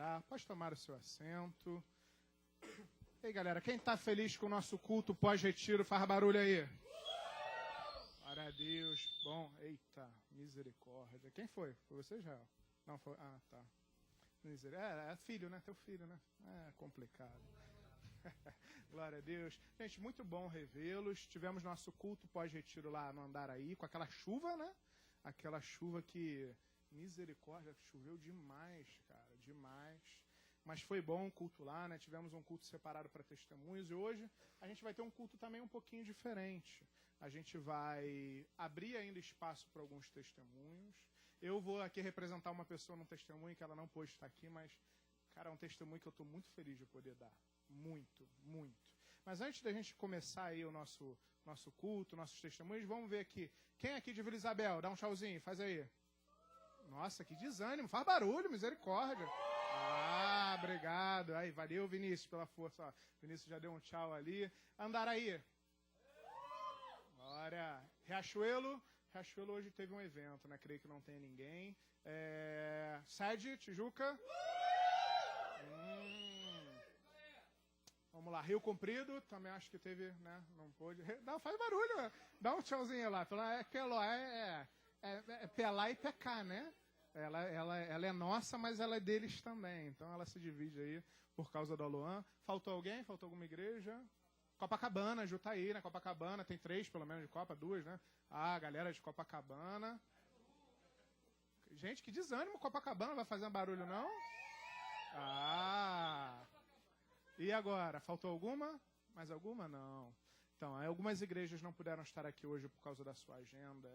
orar. Pode tomar o seu assento. E aí, galera, quem está feliz com o nosso culto pós-retiro, faz barulho aí. Glória a Deus. Bom, eita, misericórdia. Quem foi? Foi você, Israel? Não, foi... Ah, tá. É filho, né? Teu filho, né? É complicado. Glória a Deus. Gente, muito bom revê-los. Tivemos nosso culto pós-retiro lá no Andaraí, com aquela chuva, né? Aquela chuva que, misericórdia, choveu demais, cara, demais. Mas foi bom o culto lá, né? Tivemos um culto separado para testemunhos e hoje a gente vai ter um culto também um pouquinho diferente. A gente vai abrir ainda espaço para alguns testemunhos. Eu vou aqui representar uma pessoa num testemunho que ela não pôde estar aqui, mas, cara, é um testemunho que eu estou muito feliz de poder dar. Muito, muito. Mas antes da gente começar aí o nosso culto, nossos testemunhos, vamos ver aqui. Quem aqui de Vila Isabel? Dá um tchauzinho, faz aí. Nossa, que desânimo. Faz barulho, misericórdia. Ah, obrigado. Aí, valeu, Vinícius, pela força. Ó, Vinícius já deu um tchau ali. Andaraí. Glória. Riachuelo. Riachuelo hoje teve um evento, né? Creio que não tem ninguém. Sede, Tijuca. Vamos lá, Rio Comprido, também acho que teve, né? Não pôde. Não, faz barulho, dá um tchauzinho lá. É Pelá e Pecá, né? Ela é nossa, mas ela é deles também. Então ela se divide aí por causa do Aloan. Faltou alguém? Faltou alguma igreja? Copacabana, Jutaí, né? Copacabana, tem 3 pelo menos de Copa, 2, né? Ah, galera de Copacabana. Gente, que desânimo, Copacabana, vai fazer um barulho não? Ah... E agora, faltou alguma? Mais alguma? Não. Então, algumas igrejas não puderam estar aqui hoje por causa da sua agenda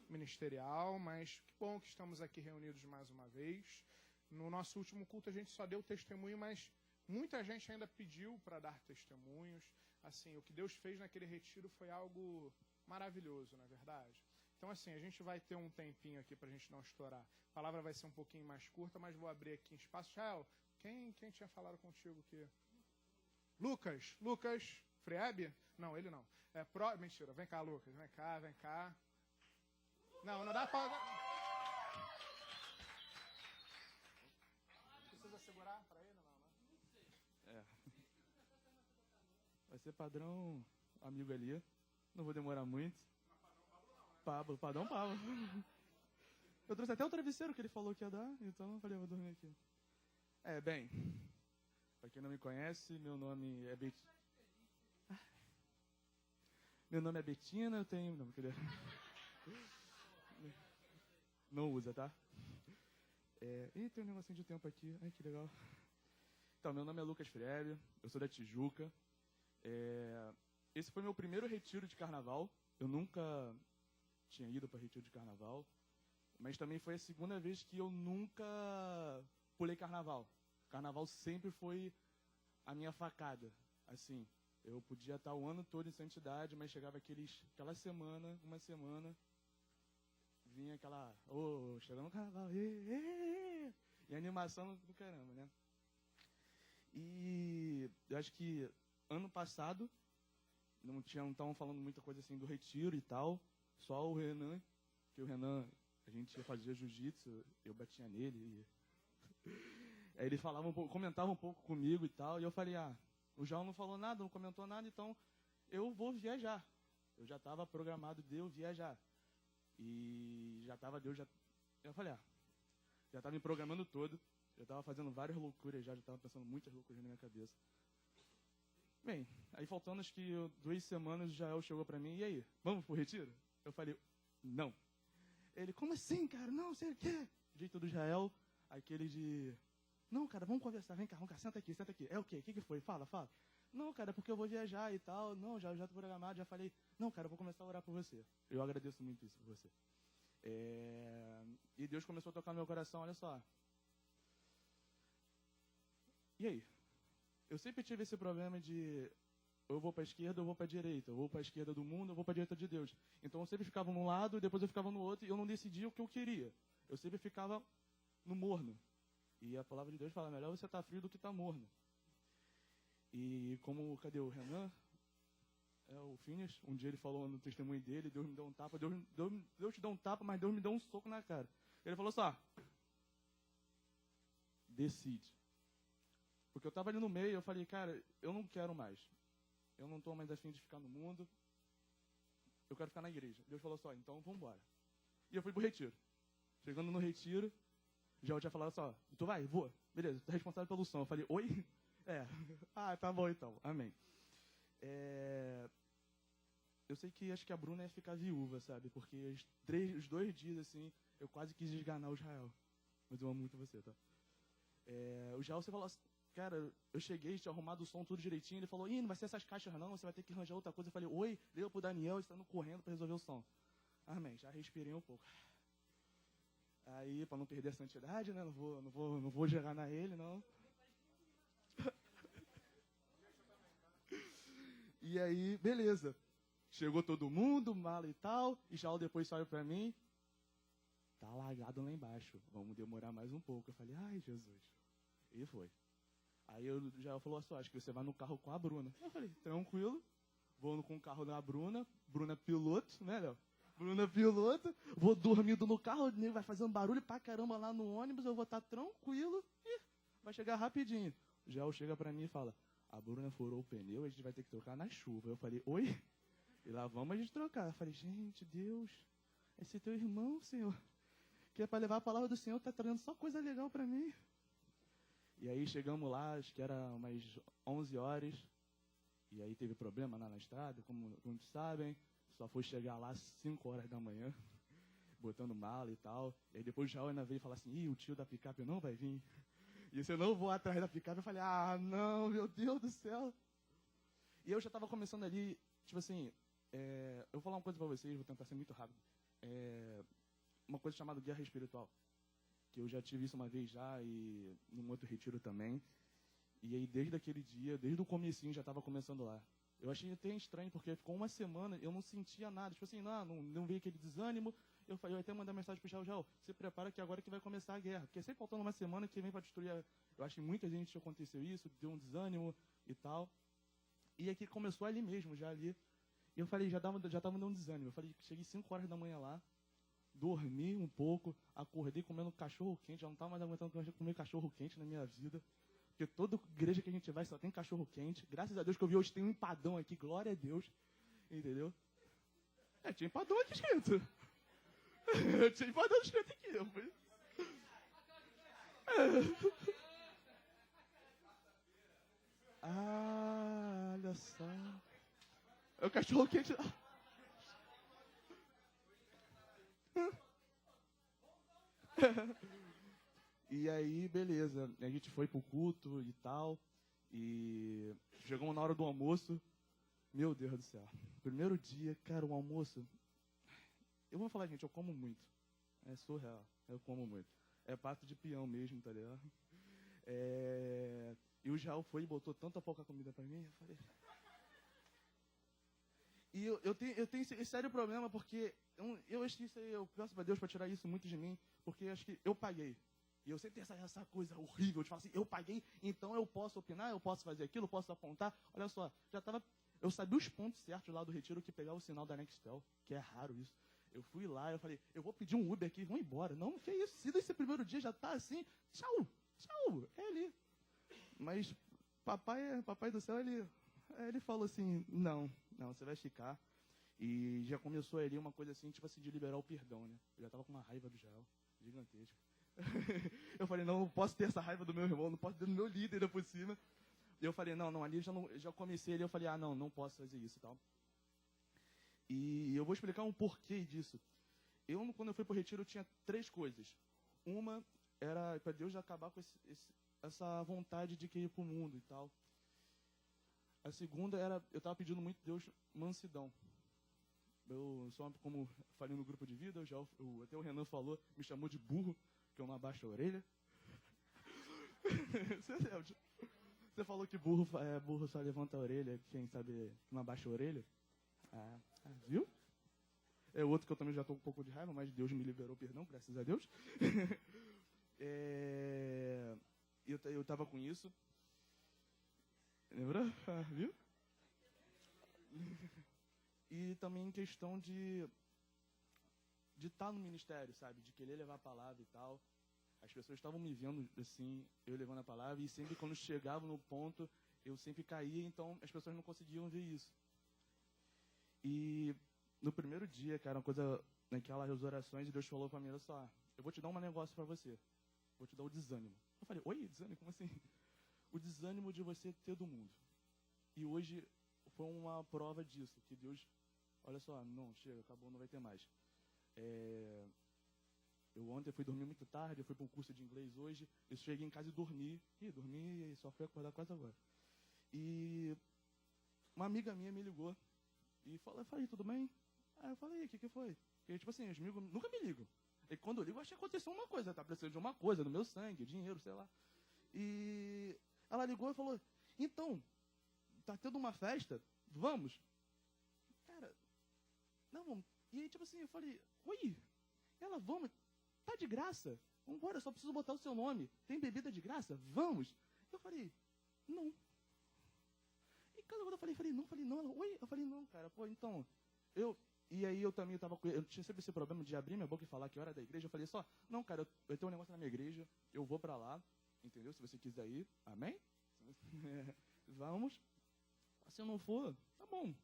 ministerial, mas que bom que estamos aqui reunidos mais uma vez. No nosso último culto a gente só deu testemunho, mas muita gente ainda pediu para dar testemunhos. Assim, o que Deus fez naquele retiro foi algo maravilhoso, não é verdade? Então, assim, a gente vai ter um tempinho aqui para a gente não estourar. A palavra vai ser um pouquinho mais curta, mas vou abrir aqui em espaço. Israel, quem tinha falado contigo aqui? Lucas Freab? Não, ele não. Mentira, vem cá, Lucas, vem cá. Não dá pra... Precisa segurar pra ele, não, né? Vai ser padrão amigo ali, não vou demorar muito. Padrão Pablo. Eu trouxe até o travesseiro que ele falou que ia dar, então eu falei, vou dormir aqui. Bem, pra quem não me conhece, meu nome é Betina. Eu tenho... Não, queria... Não usa, tá? Tem um negocinho de tempo aqui. Ai, que legal. Então, meu nome é Lucas Freire, eu sou da Tijuca. Esse foi meu primeiro retiro de carnaval. Eu nunca tinha ido para retiro de carnaval. Mas também foi a segunda vez que eu nunca pulei carnaval. Carnaval sempre foi a minha facada. Assim, eu podia estar o ano todo em santidade, mas chegava aquela semana, uma semana, vinha aquela, chegando no carnaval, e animação do caramba, né? E eu acho que ano passado, não estavam falando muita coisa assim do retiro e tal, só o Renan, que o Renan, a gente ia fazer jiu-jitsu, eu batia nele, e aí ele falava comentava um pouco comigo e tal, e eu falei, o João não falou nada, não comentou nada, então eu vou viajar. Eu já estava programado de eu viajar. E eu falei, já estava me programando todo, já estava fazendo várias loucuras, já estava pensando muitas loucuras na minha cabeça. Bem, aí faltando acho que 2 semanas, o Jael chegou para mim, e aí, vamos pro retiro? Eu falei, não. Ele, como assim, cara? Não, sei o quê. Jeito do Jael, aquele de... Não, cara, vamos conversar, vem cá, senta aqui. É o quê? O que foi? Fala. Não, cara, porque eu vou viajar e tal. Não, já tô programado, já falei. Não, cara, eu vou começar a orar por você. Eu agradeço muito isso por você. E Deus começou a tocar no meu coração, olha só. E aí? Eu sempre tive esse problema de... eu vou para a esquerda, eu vou para a direita. Eu vou para a esquerda do mundo, eu vou para a direita de Deus. Então eu sempre ficava num lado, depois eu ficava no outro, e eu não decidia o que eu queria. Eu sempre ficava no morno. E a palavra de Deus fala, melhor você estar frio do que estar morno. E como, cadê o Renan? O Phineas, um dia ele falou no testemunho dele, Deus me deu um tapa, Deus te deu um tapa, mas Deus me deu um soco na cara. Ele falou só, decide. Porque eu tava ali no meio, eu falei, cara, eu não quero mais. Eu não tô mais afim de ficar no mundo. Eu quero ficar na igreja. Deus falou só, então vamos embora. E eu fui pro retiro. Chegando no retiro, já eu tinha falado só, tu vai? Vou. Beleza, tu é responsável pelo som. Eu falei, oi? É. Ah, tá bom então. Amém. Eu sei que acho que a Bruna ia ficar viúva, sabe? Porque os 2 dias, assim, eu quase quis esganar o Israel. Mas eu amo muito você, tá? O Israel, você falou assim, cara, eu cheguei, tinha arrumado o som tudo direitinho. Ele falou, não vai ser essas caixas não, você vai ter que arranjar outra coisa. Eu falei, oi, liga pro Daniel, estando correndo para resolver o som. Amém, já respirei um pouco. Aí, para não perder a santidade, né? Não vou enganar ele, não. E aí, beleza. Chegou todo mundo, mala e tal. E Israel depois saiu pra mim. Tá alagado lá embaixo. Vamos demorar mais um pouco. Eu falei, ai, Jesus. E foi. Aí Israel falou assim, acho que você vai no carro com a Bruna. Eu falei, tranquilo. Vou com o carro da Bruna. Bruna piloto, né, Léo? Bruna piloto. Vou dormindo no carro, o nego vai fazendo barulho pra caramba lá no ônibus. Eu vou estar tranquilo. E vai chegar rapidinho. O Israel chega pra mim e fala, a Bruna furou o pneu, a gente vai ter que trocar na chuva. Eu falei, oi? E lá vamos a gente trocar. Eu falei, gente, Deus, esse teu irmão, Senhor, que é para levar a palavra do Senhor, tá trazendo só coisa legal para mim. E aí chegamos lá, acho que era umas 11 horas, e aí teve problema lá na estrada, como sabem, só foi chegar lá às 5 horas da manhã, botando mala e tal. E aí depois já ainda veio falar assim, o tio da picape não vai vir. E se eu não vou atrás da picape, eu falei, não, meu Deus do céu. E eu já estava começando ali, tipo assim, eu vou falar uma coisa para vocês, vou tentar ser muito rápido. Uma coisa chamada guerra espiritual, que eu já tive isso uma vez já e num outro retiro também. E aí desde aquele dia, desde o comecinho já estava começando lá. Eu achei até estranho, porque ficou uma semana, eu não sentia nada, tipo assim, não veio aquele desânimo. Eu até mandei mensagem pro Jael, se prepara que agora que vai começar a guerra. Porque sempre faltando uma semana que vem para destruir. Eu acho que muita gente aconteceu isso, deu um desânimo e tal. E aqui começou ali mesmo, já ali. E eu falei, já estava dando um desânimo. Eu falei, cheguei 5 horas da manhã lá, dormi um pouco, acordei comendo cachorro quente, já não estava mais aguentando comer cachorro quente na minha vida. Porque toda igreja que a gente vai só tem cachorro quente. Graças a Deus que eu vi hoje tem um empadão aqui, glória a Deus. Entendeu? Tinha empadão aqui escrito. Tinha empadão escrito aqui. Olha só. É o cachorro quente. E aí, beleza. A gente foi pro culto e tal. E chegamos na hora do almoço. Meu Deus do céu. Primeiro dia, cara, o almoço. Eu vou falar, gente, eu como muito. É surreal. Eu como muito. É pato de peão mesmo, tá ligado? E o Jael foi e botou tanta pouca comida pra mim. Eu falei. E eu tenho esse sério problema porque eu acho que isso aí, eu peço pra Deus pra tirar isso muito de mim, porque eu acho que eu paguei. E eu sempre tenho essa coisa horrível de falar assim, eu paguei, então eu posso opinar, eu posso fazer aquilo, eu posso apontar. Olha só, eu sabia os pontos certos lá do retiro que pegar o sinal da Nextel, que é raro isso. Eu fui lá, eu falei, eu vou pedir um Uber aqui, vão embora. Não, que isso, se esse primeiro dia já tá assim, tchau, é ali. Mas papai do céu, ele falou assim, não, você vai ficar. E já começou ali uma coisa assim, tipo assim, de liberar o perdão, né? Eu já tava com uma raiva do Jael, gigantesca. Eu falei, não posso ter essa raiva do meu irmão, não posso ter do meu líder ainda por cima. E eu falei, não, ali já comecei ali, eu falei, não posso fazer isso e tal. E eu vou explicar um porquê disso. Quando eu fui pro retiro, eu tinha 3 coisas. Uma era para Deus acabar com essa vontade de querer ir pro mundo e tal. A segunda era, eu estava pedindo muito a Deus mansidão. Eu só, como falei no grupo de vida, até o Renan falou, me chamou de burro, que eu não abaixo a orelha. Você falou que burro só levanta a orelha, quem sabe não abaixa a orelha. Viu? É outro que eu também já estou com um pouco de raiva, mas Deus me liberou, perdão, graças a Deus. Eu estava com isso. Lembra? Viu? E também em questão de estar no ministério, sabe? De querer levar a palavra e tal. As pessoas estavam me vendo, assim, eu levando a palavra, e sempre quando chegava no ponto, eu sempre caía, então as pessoas não conseguiam ver isso. E no primeiro dia, cara, uma coisa, naquelas orações, Deus falou pra mim, olha só, eu vou te dar um negócio pra você. Vou te dar o desânimo. Eu falei, oi, desânimo? Como assim? O desânimo de você ter do mundo. E hoje foi uma prova disso, que Deus, olha só, não, chega, acabou, não vai ter mais. Eu ontem fui dormir muito tarde, eu fui para um curso de inglês hoje, eu cheguei em casa e dormi. Dormi e só fui acordar quase agora. E uma amiga minha me ligou e falei, tudo bem? Aí eu falei, o que foi? Porque, tipo assim, os amigos nunca me ligam. E quando eu ligo, eu acho que aconteceu uma coisa, tá precisando de uma coisa, do meu sangue, dinheiro, sei lá. E ela ligou e falou, então, tá tendo uma festa, vamos? Cara, não, vamos. E aí, tipo assim, eu falei, oi, ela, vamos, tá de graça, vambora, eu só preciso botar o seu nome, tem bebida de graça, vamos? Eu falei, não. E cada vez eu falei, não, ela, oi, eu falei, não, cara, pô, então, e aí eu também eu tinha sempre esse problema de abrir minha boca e falar que eu era da igreja, eu falei só, não, cara, eu tenho um negócio na minha igreja, eu vou pra lá, entendeu, se você quiser ir, amém? Vamos, se eu não for, tá bom.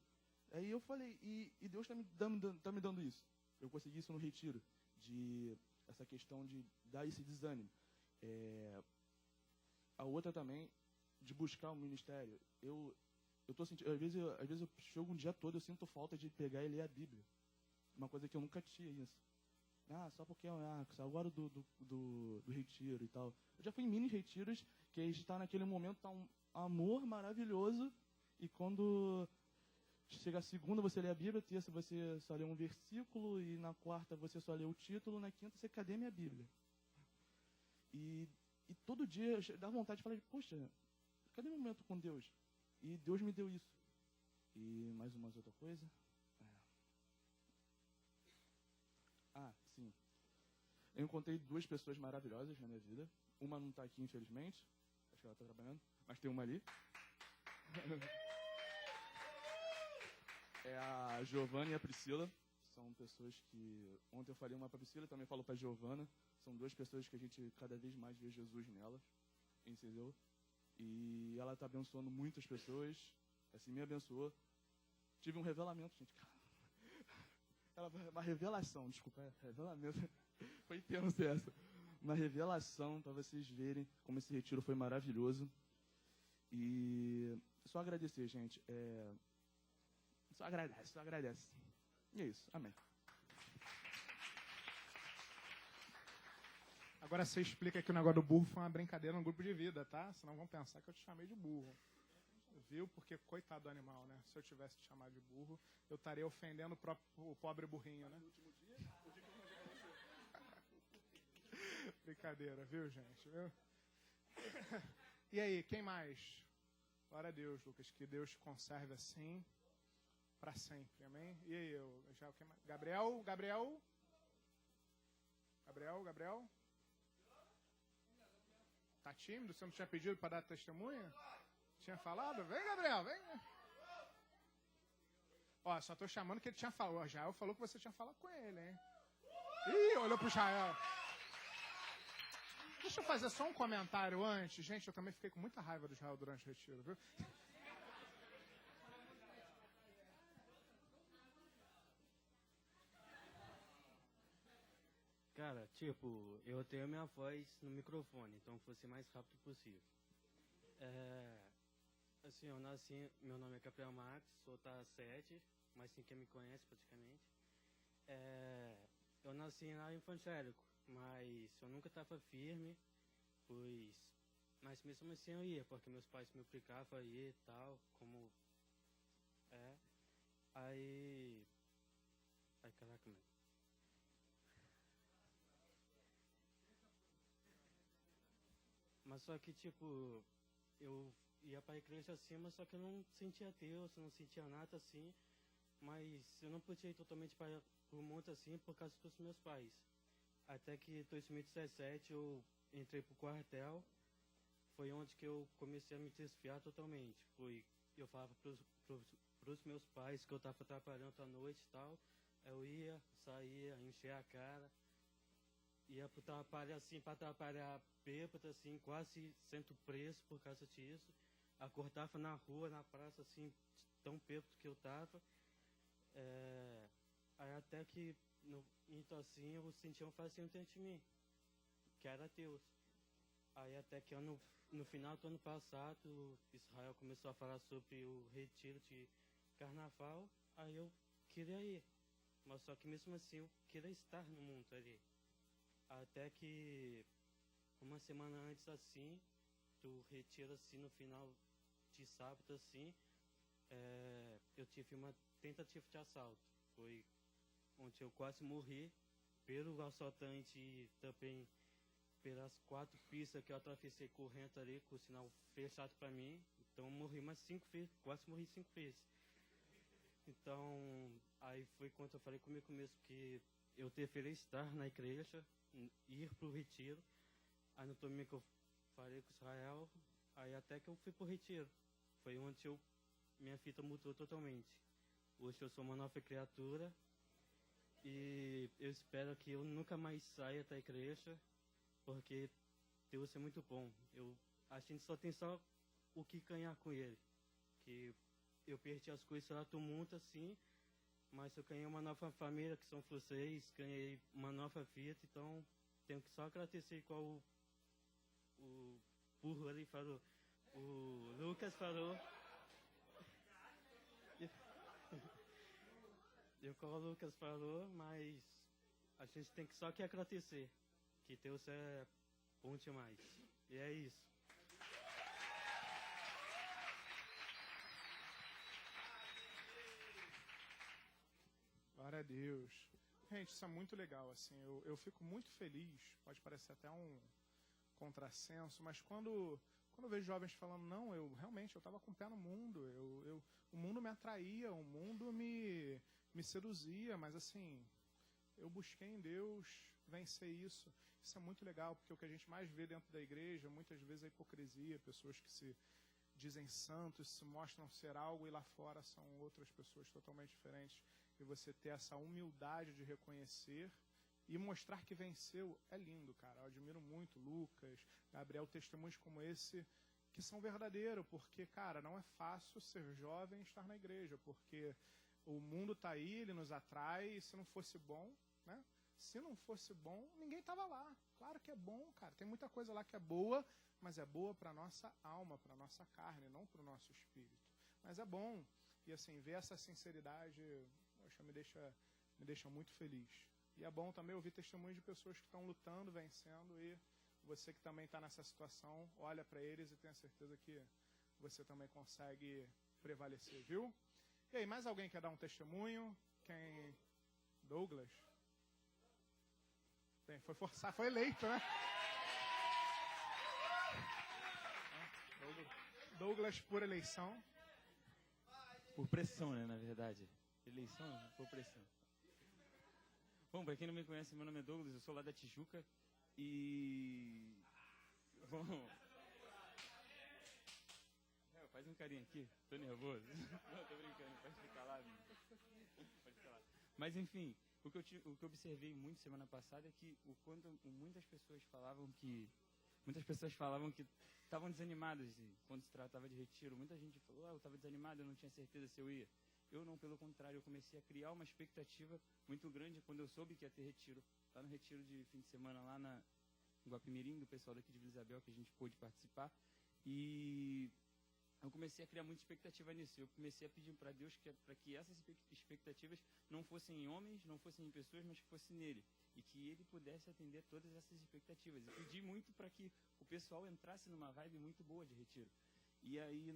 Aí eu falei, e Deus tá me dando isso, eu consegui isso no retiro, de essa questão de dar esse desânimo. A outra também, de buscar o ministério, eu tô sentindo, às vezes eu chego um dia todo, eu sinto falta de pegar e ler a Bíblia. Uma coisa que eu nunca tinha isso. Só porque agora do retiro e tal. Eu já fui em mini retiros, que a gente está naquele momento, tá um amor maravilhoso, e quando chega a segunda você lê a Bíblia, terça você só lê um versículo, e na quarta você só lê o título, na quinta você, cadê minha Bíblia? E todo dia dá vontade de falar, poxa, cadê meu momento com Deus? E Deus me deu isso. E mais uma outra coisa. Sim. Eu encontrei duas pessoas maravilhosas na minha vida. Uma não está aqui, infelizmente. Acho que ela está trabalhando. Mas tem uma ali. É a Giovana e a Priscila. São pessoas que... Ontem eu falei uma para a Priscila, também falo para a Giovana. São duas pessoas que a gente cada vez mais vê Jesus nelas. Entendeu? E ela está abençoando muitas pessoas. Assim, me abençoou. Tive um revelamento, gente. Uma revelação, desculpa. Revelamento. Foi tenso essa. Uma revelação para vocês verem como esse retiro foi maravilhoso. E só agradecer, gente. Só agradece. E é isso. Amém. Agora você explica que o negócio do burro foi uma brincadeira no grupo de vida, tá? Senão vão pensar que eu te chamei de burro. Viu? Porque coitado do animal, né? Se eu tivesse te chamado de burro, eu estaria ofendendo o pobre burrinho, né? Brincadeira, viu, gente? Viu? E aí, quem mais? Glória a Deus, Lucas. Que Deus te conserve assim para sempre, amém? E aí, quem mais? Gabriel? Tá tímido? Você não tinha pedido para dar testemunha? Tinha falado? Vem, Gabriel, vem. Ó, só tô chamando que ele tinha falado. O Jael falou que você tinha falado com ele, hein? Ih, olhou pro Jael. Deixa eu fazer só um comentário antes. Gente, eu também fiquei com muita raiva do Jael durante o retiro, viu? Cara, tipo, eu tenho minha voz no microfone, então fosse mais rápido possível. Assim, eu nasci, meu nome é Gabriel Max, sou da 7, mas sim quem me conhece praticamente. Eu nasci na evangélico, mas eu nunca estava firme, mas mesmo assim eu ia, porque meus pais me obrigavam a ir e tal, como Ai, caraca, mano. Mas só que, tipo, eu ia pra igreja assim, mas só que eu não sentia Deus, eu não sentia nada assim. Mas eu não podia ir totalmente para o mundo assim por causa dos meus pais. Até que em 2017 eu entrei pro quartel, foi onde que eu comecei a me desviar totalmente. Eu falava pros meus pais que eu tava trabalhando à noite e tal, eu ia, saía, enchia a cara. ia pro trabalho assim, para trabalhar bêbado, assim, quase sendo preso por causa disso. Acordava na rua, na praça, assim, tão bêbado que eu tava. Aí até que, então assim, eu senti um facinho dentro de mim, que era Deus. Aí até que no final do ano passado, Israel começou a falar sobre o retiro de carnaval, aí eu queria ir. Mas só que mesmo assim eu queria estar no mundo ali. Até que uma semana antes assim, do retiro assim, no final de sábado assim, eu tive uma tentativa de assalto. Foi onde eu quase morri pelo assaltante e também pelas 4 pistas que eu atravessei correndo ali, com o sinal fechado para mim. Então eu morri mais 5 vezes, quase morri 5 vezes. Então, aí foi quando eu falei comigo mesmo que eu deveria estar na igreja, ir pro retiro. Aí no domingo eu falei com Israel, aí até que eu fui pro retiro. Foi onde minha vida mudou totalmente. Hoje eu sou uma nova criatura e eu espero que eu nunca mais saia da igreja, porque Deus é muito bom. A gente só tem o que ganhar com Ele. Que eu perdi as coisas lá do mundo assim, mas eu ganhei uma nova família, que são vocês, ganhei uma nova vida, então tenho que só agradecer igual o burro ali falou, o Lucas falou. Igual o Lucas falou, mas a gente tem que só que agradecer, que Deus é bom demais. E é isso. Glória a Deus. Gente, isso é muito legal, assim, eu fico muito feliz, pode parecer até um contrassenso, mas quando eu vejo jovens falando, não, eu estava com o pé no mundo, o mundo me atraía, o mundo me seduzia, mas assim, eu busquei em Deus vencer isso. Isso é muito legal, porque o que a gente mais vê dentro da igreja, muitas vezes é a hipocrisia, pessoas que se dizem santos, se mostram ser algo e lá fora são outras pessoas totalmente diferentes. E você ter essa humildade de reconhecer e mostrar que venceu é lindo, cara. Eu admiro muito Lucas, Gabriel, testemunhos como esse que são verdadeiros, porque, cara, não é fácil ser jovem e estar na igreja, porque o mundo tá aí, ele nos atrai, e se não fosse bom, né? Se não fosse bom, ninguém tava lá. Claro que é bom, cara. Tem muita coisa lá que é boa, mas é boa para nossa alma, para nossa carne, não para o nosso espírito. Mas é bom. E assim, ver essa sinceridade, poxa, me deixa muito feliz. E é bom também ouvir testemunhos de pessoas que estão lutando, vencendo, e você que também está nessa situação, olha para eles e tenha certeza que você também consegue prevalecer, viu? E aí, mais alguém quer dar um testemunho? Quem? Douglas? Bem, foi forçar, foi eleito, né? Douglas por eleição. Por pressão, né, na verdade. Eleição por pressão. Bom, pra quem não me conhece, meu nome é Douglas, eu sou lá da Tijuca. E... Bom... Faz um carinho aqui, tô nervoso. Não, tô brincando, pode ficar lá. Pode ficar lá. Mas enfim, o que eu observei muito semana passada é que muitas pessoas falavam que estavam desanimadas quando se tratava de retiro. Muita gente falou, eu estava desanimado, eu não tinha certeza se eu ia. Eu não, pelo contrário, eu comecei a criar uma expectativa muito grande quando eu soube que ia ter retiro. Lá no retiro de fim de semana, lá na Guapimirim, do pessoal daqui de Vila Isabel, que a gente pôde participar. E eu comecei a criar muita expectativa nisso. Eu comecei a pedir para Deus para que essas expectativas não fossem em homens, não fossem em pessoas, mas que fossem nele. E que ele pudesse atender todas essas expectativas. Eu pedi muito para que o pessoal entrasse numa vibe muito boa de retiro. E aí,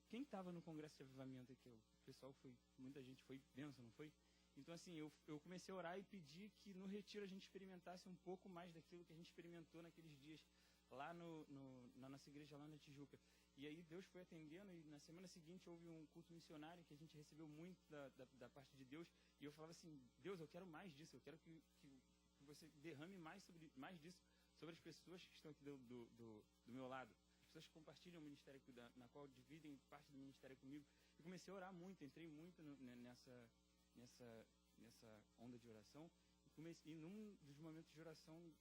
quem estava no Congresso de Avivamento aqui? O pessoal muita gente foi bênção, não foi? Então, assim, eu comecei a orar e pedir que no retiro a gente experimentasse um pouco mais daquilo que a gente experimentou naqueles dias lá na nossa igreja, lá na Tijuca. E aí Deus foi atendendo, e na semana seguinte houve um culto missionário que a gente recebeu muito da parte de Deus. E eu falava assim, Deus, eu quero mais disso, eu quero que você derrame mais disso sobre as pessoas que estão aqui do meu lado. As pessoas que compartilham o ministério, na qual dividem parte do ministério comigo. E comecei a orar muito, entrei muito nessa onda de oração. E E num dos momentos de oração,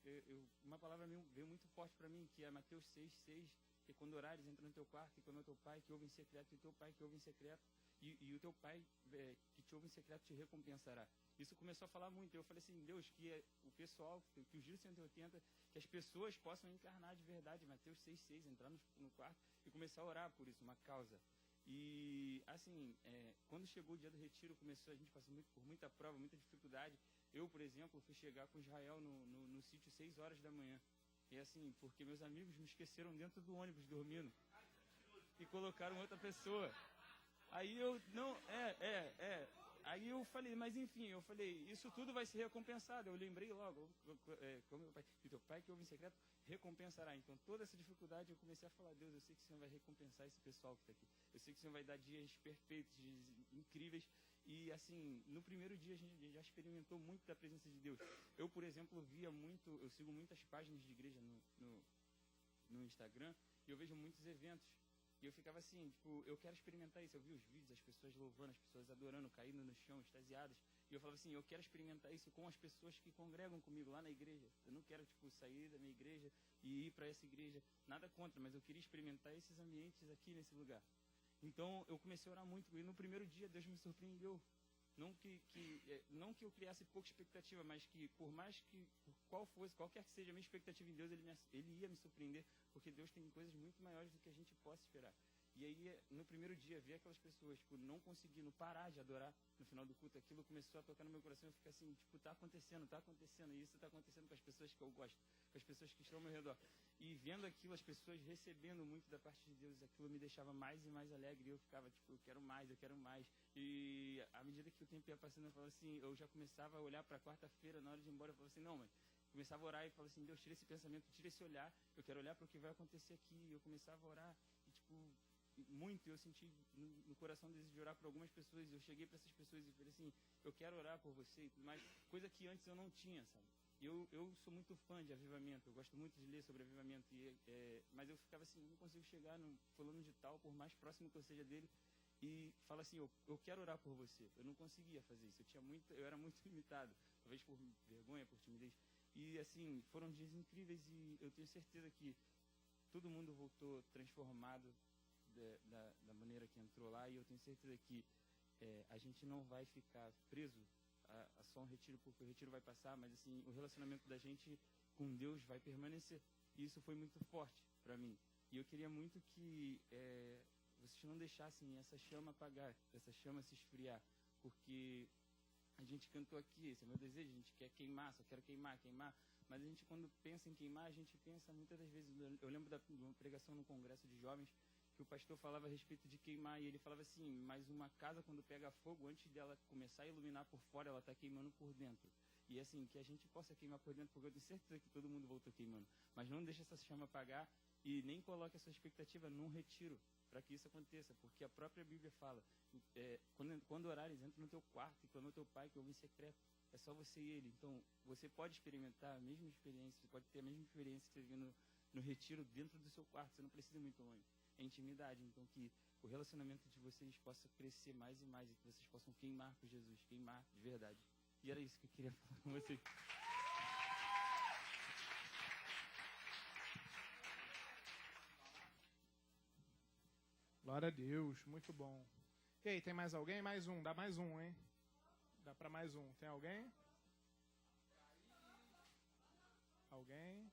uma palavra veio muito forte para mim, que é Mateus 6:6, que é quando orares, entra no teu quarto, e quando é o teu pai que ouve em secreto, e o teu pai que ouve em secreto, e o teu pai que te ouve em secreto te recompensará. Isso começou a falar muito. Eu falei assim, Deus, que o pessoal, que o Giro 180, que as pessoas possam encarnar de verdade, Mateus 6:6, entrar no quarto e começar a orar por isso, uma causa. E, assim, quando chegou o dia do retiro, a gente passou por muita prova, muita dificuldade. Eu, por exemplo, fui chegar com Israel no sítio 6 horas da manhã. E, assim, porque meus amigos me esqueceram dentro do ônibus, dormindo. E colocaram outra pessoa. Aí eu, Aí eu falei, mas enfim, isso tudo vai ser recompensado. Eu lembrei logo, como meu pai, e teu pai que ouve em secreto, recompensará. Então toda essa dificuldade eu comecei a falar, Deus, eu sei que o Senhor vai recompensar esse pessoal que está aqui. Eu sei que o Senhor vai dar dias perfeitos, dias incríveis. E assim, no primeiro dia a gente já experimentou muito da presença de Deus. Eu, por exemplo, eu sigo muitas páginas de igreja no Instagram, e eu vejo muitos eventos. E eu ficava assim, tipo, eu quero experimentar isso. Eu vi os vídeos, as pessoas louvando, as pessoas adorando, caindo no chão, extasiadas. E eu falava assim, eu quero experimentar isso com as pessoas que congregam comigo lá na igreja. Eu não quero, tipo, sair da minha igreja e ir para essa igreja. Nada contra, mas eu queria experimentar esses ambientes aqui nesse lugar. Então, eu comecei a orar muito. E no primeiro dia, Deus me surpreendeu. Não que eu criasse pouca expectativa, mas que por qualquer que seja a minha expectativa em Deus, ele ia me surpreender, porque Deus tem coisas muito maiores do que a gente possa esperar. E aí, no primeiro dia, ver aquelas pessoas, tipo, não conseguindo parar de adorar no final do culto, aquilo começou a tocar no meu coração, eu fiquei assim, tipo, tá acontecendo, e isso tá acontecendo com as pessoas que eu gosto, com as pessoas que estão ao meu redor. E vendo aquilo, as pessoas recebendo muito da parte de Deus, aquilo me deixava mais e mais alegre, e eu ficava, tipo, eu quero mais. E à medida que o tempo ia passando, eu falava assim, eu já começava a olhar para quarta-feira, na hora de ir embora, eu falava assim, não, mas começava a orar e falava assim, Deus, tira esse pensamento, tira esse olhar, eu quero olhar para o que vai acontecer aqui. E eu começava a orar, e tipo, muito, eu senti no coração o desejo de orar por algumas pessoas, eu cheguei para essas pessoas e falei assim, eu quero orar por você, mas coisa que antes eu não tinha, sabe? Eu sou muito fã de avivamento, eu gosto muito de ler sobre avivamento, mas eu ficava assim, eu não consigo chegar no fulano de tal, por mais próximo que eu seja dele, e fala assim, eu quero orar por você. Eu não conseguia fazer isso, eu era muito limitado, talvez por vergonha, por timidez. E assim, foram dias incríveis, e eu tenho certeza que todo mundo voltou transformado da maneira que entrou lá, e eu tenho certeza que a gente não vai ficar preso a só um retiro, porque o retiro vai passar, mas assim, o relacionamento da gente com Deus vai permanecer. E isso foi muito forte para mim. E eu queria muito que vocês não deixassem essa chama apagar, essa chama se esfriar, porque a gente cantou aqui, esse é meu desejo, a gente quer queimar, só quero queimar, mas a gente, quando pensa em queimar, a gente pensa muitas das vezes, eu lembro de uma pregação no congresso de jovens, que o pastor falava a respeito de queimar, e ele falava assim, mas uma casa quando pega fogo, antes dela começar a iluminar por fora, ela está queimando por dentro. E assim, que a gente possa queimar por dentro, porque eu tenho certeza que todo mundo voltou queimando, mas não deixe essa chama apagar, e nem coloque a sua expectativa num retiro, para que isso aconteça, porque a própria Bíblia fala, quando orares, entra no teu quarto e clama ao teu pai que ouve em secreto, é só você e ele. Então, você pode experimentar a mesma experiência, você pode ter a mesma experiência que você viu no retiro dentro do seu quarto, você não precisa ir muito longe. É intimidade, então que o relacionamento de vocês possa crescer mais e mais, e que vocês possam queimar por Jesus, queimar de verdade. E era isso que eu queria falar com vocês. Glória a Deus, muito bom. E aí, tem mais alguém? Mais um, dá mais um, hein? Dá para mais um. Tem alguém? Alguém?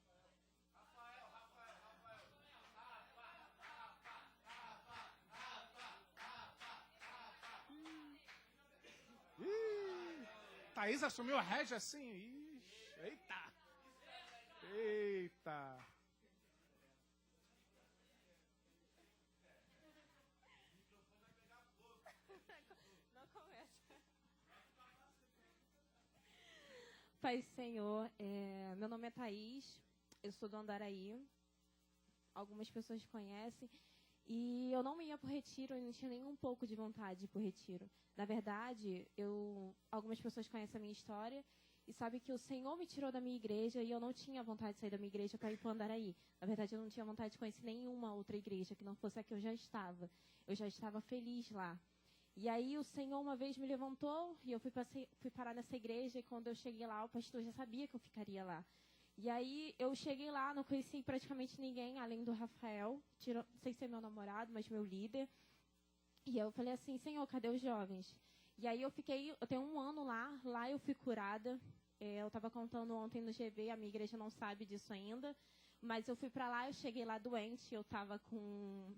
Thaís assumiu a rédea assim. Ixi, eita! Eita! Não começa. Pai Senhor, meu nome é Thaís, eu sou do Andaraí. Algumas pessoas conhecem. E eu não ia para o retiro, eu não tinha nem um pouco de vontade de ir para o retiro. Na verdade, algumas pessoas conhecem a minha história e sabem que o Senhor me tirou da minha igreja e eu não tinha vontade de sair da minha igreja para ir para o Andaraí. Na verdade, eu não tinha vontade de conhecer nenhuma outra igreja que não fosse a que eu já estava. Eu já estava feliz lá. E aí o Senhor uma vez me levantou e eu fui parar nessa igreja, e quando eu cheguei lá, o pastor já sabia que eu ficaria lá. E aí eu cheguei lá, não conheci praticamente ninguém, além do Rafael, sem ser meu namorado, mas meu líder. E eu falei assim, Senhor, cadê os jovens? E aí eu tenho 1 ano lá eu fui curada. Eu estava contando ontem no GV, a minha igreja não sabe disso ainda, mas eu fui para lá, eu cheguei lá doente, eu estava com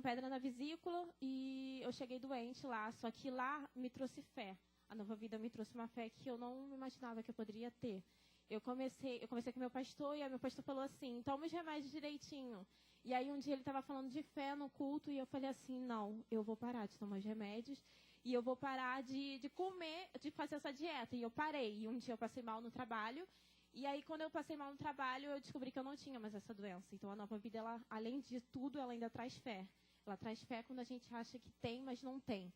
pedra na vesícula e eu cheguei doente lá, só que lá me trouxe fé. A Nova Vida me trouxe uma fé que eu não imaginava que eu poderia ter. Eu comecei com meu pastor, e aí meu pastor falou assim, toma os remédios direitinho. E aí um dia ele estava falando de fé no culto, e eu falei assim, não, eu vou parar de tomar os remédios, e eu vou parar de comer, de fazer essa dieta. E eu parei, e um dia eu passei mal no trabalho, e aí quando eu passei mal no trabalho, eu descobri que eu não tinha mais essa doença. Então a Nova Vida, ela, além de tudo, ela ainda traz fé. Ela traz fé quando a gente acha que tem, mas não tem.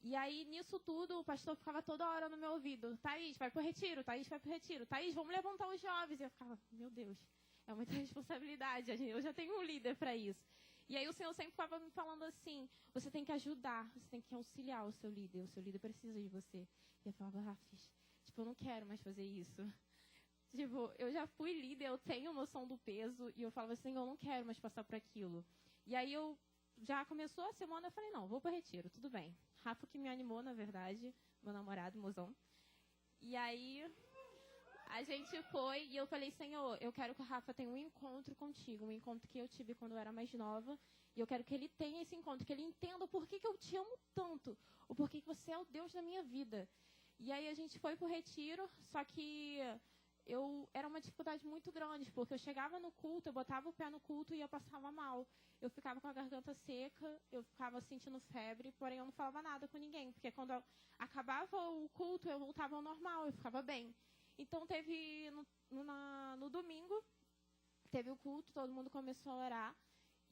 E aí, nisso tudo, o pastor ficava toda hora no meu ouvido. Thaís, vai pro retiro. Thaís, vai pro retiro. Thaís, vamos levantar os jovens. E eu ficava, meu Deus, é muita responsabilidade. Eu já tenho um líder para isso. E aí o Senhor sempre ficava me falando assim, você tem que ajudar, você tem que auxiliar o seu líder precisa de você. E eu falava, eu não quero mais fazer isso. Eu já fui líder, eu tenho noção do peso. E eu falava assim, eu não quero mais passar por aquilo. E aí já começou a semana, eu falei, não, vou pro retiro, tudo bem. Rafa que me animou, na verdade, meu namorado, mozão. E aí, a gente foi, e eu falei, Senhor, eu quero que o Rafa tenha um encontro contigo, um encontro que eu tive quando eu era mais nova, e eu quero que ele tenha esse encontro, que ele entenda o porquê que eu te amo tanto, o porquê que você é o Deus da minha vida. E aí a gente foi pro retiro, só que era uma dificuldade muito grande, porque eu chegava no culto, eu botava o pé no culto e eu passava mal. Eu ficava com a garganta seca, eu ficava sentindo febre, porém eu não falava nada com ninguém, porque quando acabava o culto, eu voltava ao normal, eu ficava bem. Então teve, no domingo, teve o culto, todo mundo começou a orar,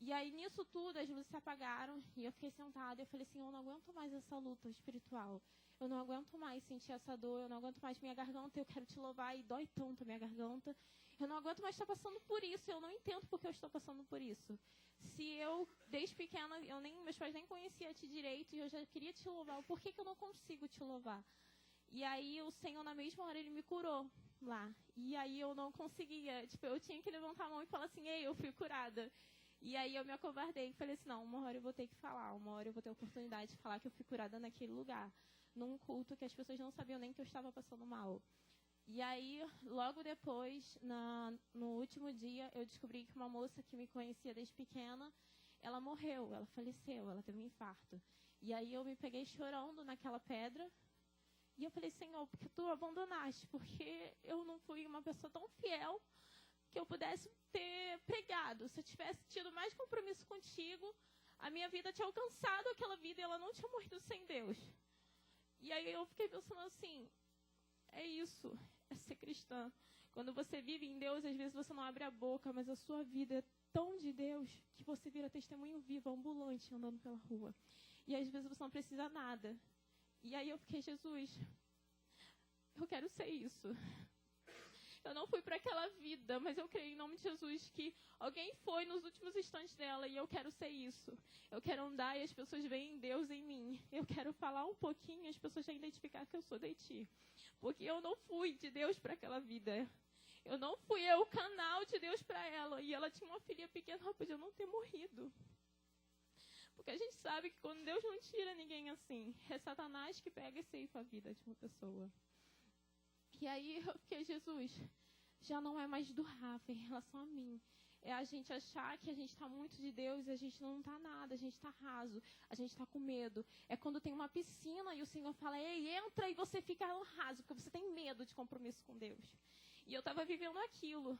e aí nisso tudo as luzes se apagaram, e eu fiquei sentada, e eu falei assim, eu não aguento mais essa luta espiritual. Eu não aguento mais sentir essa dor, eu não aguento mais minha garganta, eu quero te louvar e dói tanto a minha garganta. Eu não aguento mais estar passando por isso, eu não entendo porque eu estou passando por isso. Se eu, desde pequena, meus pais nem conheciam te direito e eu já queria te louvar, por que eu não consigo te louvar? E aí o Senhor, na mesma hora, ele me curou lá. E aí eu não conseguia, eu tinha que levantar a mão e falar assim, ei, eu fui curada. E aí eu me acovardei e falei assim, não, uma hora eu vou ter que falar, uma hora eu vou ter a oportunidade de falar que eu fui curada naquele lugar. Num culto que as pessoas não sabiam nem que eu estava passando mal. E aí, logo depois, no último dia, eu descobri que uma moça que me conhecia desde pequena, ela morreu, ela faleceu, ela teve um infarto. E aí eu me peguei chorando naquela pedra, e eu falei, Senhor, porque tu abandonaste? Porque eu não fui uma pessoa tão fiel que eu pudesse ter pregado. Se eu tivesse tido mais compromisso contigo, a minha vida tinha alcançado aquela vida e ela não tinha morrido sem Deus. E aí eu fiquei pensando assim, é isso, é ser cristã. Quando você vive em Deus, às vezes você não abre a boca, mas a sua vida é tão de Deus que você vira testemunho vivo, ambulante, andando pela rua. E às vezes você não precisa nada. E aí eu fiquei, Jesus, eu quero ser isso. Eu não fui para aquela vida, mas eu creio em nome de Jesus que alguém foi nos últimos instantes dela e eu quero ser isso. Eu quero andar e as pessoas veem Deus em mim. Eu quero falar um pouquinho e as pessoas já identificar que eu sou de ti. Porque eu não fui de Deus para aquela vida. Eu não fui o canal de Deus para ela. E ela tinha uma filha pequena, ela podia não ter morrido. Porque a gente sabe que quando Deus não tira ninguém assim, é Satanás que pega e ceifa a vida de uma pessoa. E aí eu fiquei, Jesus, já não é mais do Rafa em relação a mim. É a gente achar que a gente está muito de Deus e a gente não está nada, a gente está raso, a gente está com medo. É quando tem uma piscina e o Senhor fala, ei, entra, e você fica no raso, porque você tem medo de compromisso com Deus. E eu estava vivendo aquilo.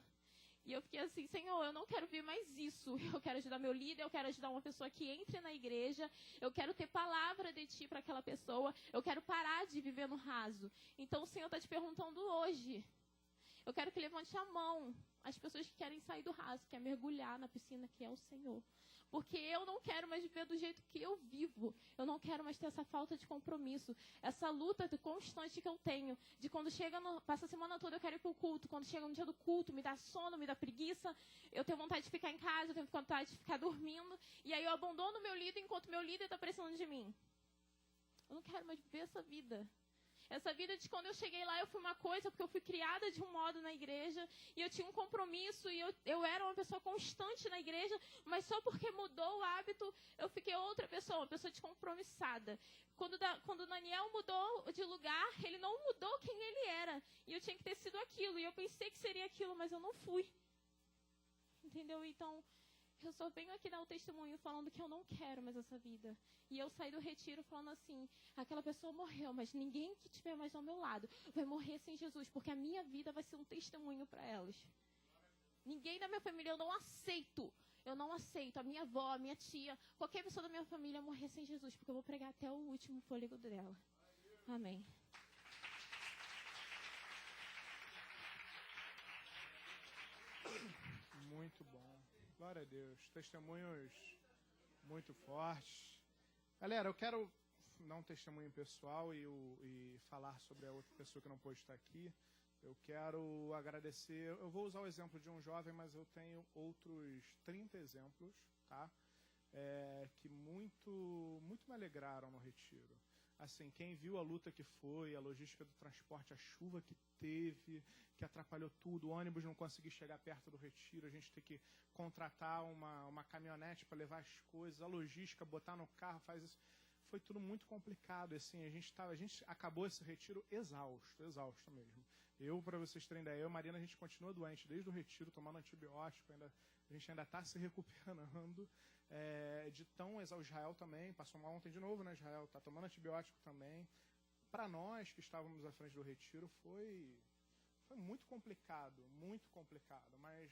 E eu fiquei assim, Senhor, eu não quero ver mais isso. Eu quero ajudar meu líder, eu quero ajudar uma pessoa que entre na igreja. Eu quero ter palavra de ti para aquela pessoa. Eu quero parar de viver no raso. Então o Senhor está te perguntando hoje. Eu quero que levante a mão as pessoas que querem sair do raso, que querem mergulhar na piscina que é o Senhor. Porque eu não quero mais viver do jeito que eu vivo. Eu não quero mais ter essa falta de compromisso. Essa luta constante que eu tenho. De quando passa a semana toda eu quero ir para o culto. Quando chega no dia do culto, me dá sono, me dá preguiça. Eu tenho vontade de ficar em casa, eu tenho vontade de ficar dormindo. E aí eu abandono o meu líder enquanto meu líder está precisando de mim. Eu não quero mais viver essa vida. Essa vida de quando eu cheguei lá, eu fui uma coisa, porque eu fui criada de um modo na igreja, e eu tinha um compromisso, e eu era uma pessoa constante na igreja, mas só porque mudou o hábito, eu fiquei outra pessoa, uma pessoa descompromissada. Quando Daniel mudou de lugar, ele não mudou quem ele era, e eu tinha que ter sido aquilo, e eu pensei que seria aquilo, mas eu não fui. Entendeu? Então, eu só venho aqui dar o testemunho falando que eu não quero mais essa vida. E eu saí do retiro falando assim, aquela pessoa morreu, mas ninguém que estiver mais ao meu lado vai morrer sem Jesus, porque a minha vida vai ser um testemunho para elas. Ninguém da minha família, eu não aceito. Eu não aceito a minha avó, a minha tia, qualquer pessoa da minha família morrer sem Jesus, porque eu vou pregar até o último fôlego dela. Amém. Muito bom. Glória a Deus. Testemunhos muito fortes. Galera, eu quero dar um testemunho pessoal e falar sobre a outra pessoa que não pôde estar aqui. Eu quero agradecer. Eu vou usar o exemplo de um jovem, mas eu tenho outros 30 exemplos, tá? Que muito me alegraram no retiro. Assim, quem viu a luta que foi, a logística do transporte, a chuva que teve, que atrapalhou tudo, o ônibus não conseguiu chegar perto do retiro, a gente tem que contratar uma caminhonete para levar as coisas, a logística, botar no carro, faz isso. Foi tudo muito complicado, assim, a gente acabou esse retiro exausto mesmo. Para vocês terem ideia, eu e a Marina, a gente continua doente desde o retiro, tomando antibiótico, a gente ainda está se recuperando. De tão exausto. Israel também, passou mal ontem de novo, né, Israel? Está tomando antibiótico também. Para nós que estávamos à frente do retiro, foi muito complicado, mas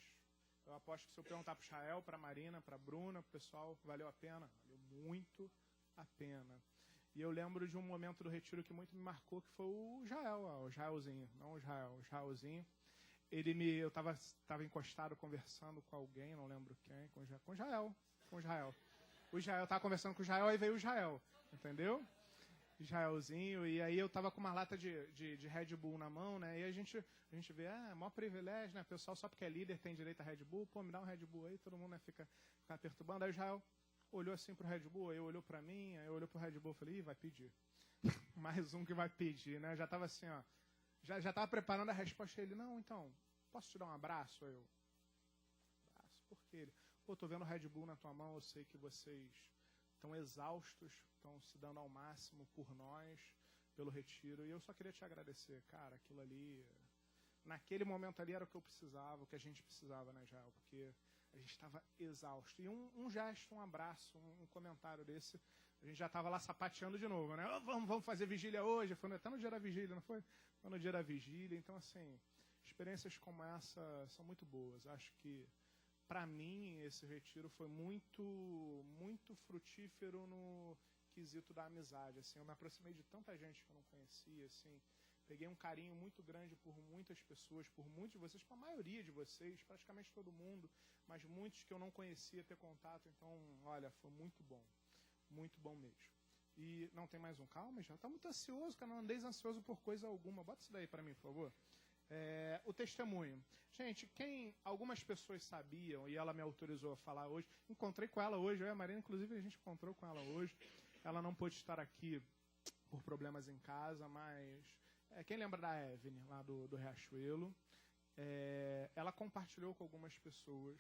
eu aposto que se eu perguntar para o Israel, para a Marina, para a Bruna, para o pessoal, valeu a pena? Valeu muito a pena. E eu lembro de um momento do retiro que muito me marcou, que foi o Jaelzinho, não o Israel, o Jaelzinho. Eu estava encostado conversando com alguém, não lembro quem, com o Jael. O Israel estava conversando com o Israel, aí veio o Israel, entendeu? Israelzinho, e aí eu tava com uma lata de Red Bull na mão, né? E a gente vê, maior privilégio, né? O pessoal só porque é líder tem direito a Red Bull, pô, me dá um Red Bull aí, todo mundo, né, fica perturbando. Aí o Israel olhou assim pro Red Bull, aí olhou pra mim, aí olhou pro Red Bull, eu falei, vai pedir. Mais um que vai pedir, né? Já tava assim, ó, já tava preparando a resposta. Ele, não, então, posso te dar um abraço? Aí eu, abraço, por quê? Ele, pô, tô vendo o Red Bull na tua mão, eu sei que vocês estão exaustos, estão se dando ao máximo por nós, pelo retiro, e eu só queria te agradecer, cara, aquilo ali, naquele momento ali era o que eu precisava, o que a gente precisava, né, Jael, porque a gente estava exausto. E um gesto, um abraço, um comentário desse, a gente já estava lá sapateando de novo, né? Oh, vamos fazer vigília hoje, foi até no dia da vigília, não foi? Foi no dia da vigília, então assim, experiências como essa são muito boas. Acho que para mim, esse retiro foi muito frutífero no quesito da amizade. Assim, eu me aproximei de tanta gente que eu não conhecia. Assim, peguei um carinho muito grande por muitas pessoas, por muitos de vocês, por a maioria de vocês, praticamente todo mundo, mas muitos que eu não conhecia ter contato. Então, olha, foi muito bom mesmo. E não tem mais um? Calma, já está muito ansioso, cara, não andeis ansioso por coisa alguma. Bota isso daí para mim, por favor. O testemunho. Gente, algumas pessoas sabiam, e ela me autorizou a falar hoje, encontrei com ela hoje, eu e a Marina, inclusive, a gente encontrou com ela hoje. Ela não pôde estar aqui por problemas em casa, mas quem lembra da Evelyn, lá do Riachuelo? Ela compartilhou com algumas pessoas.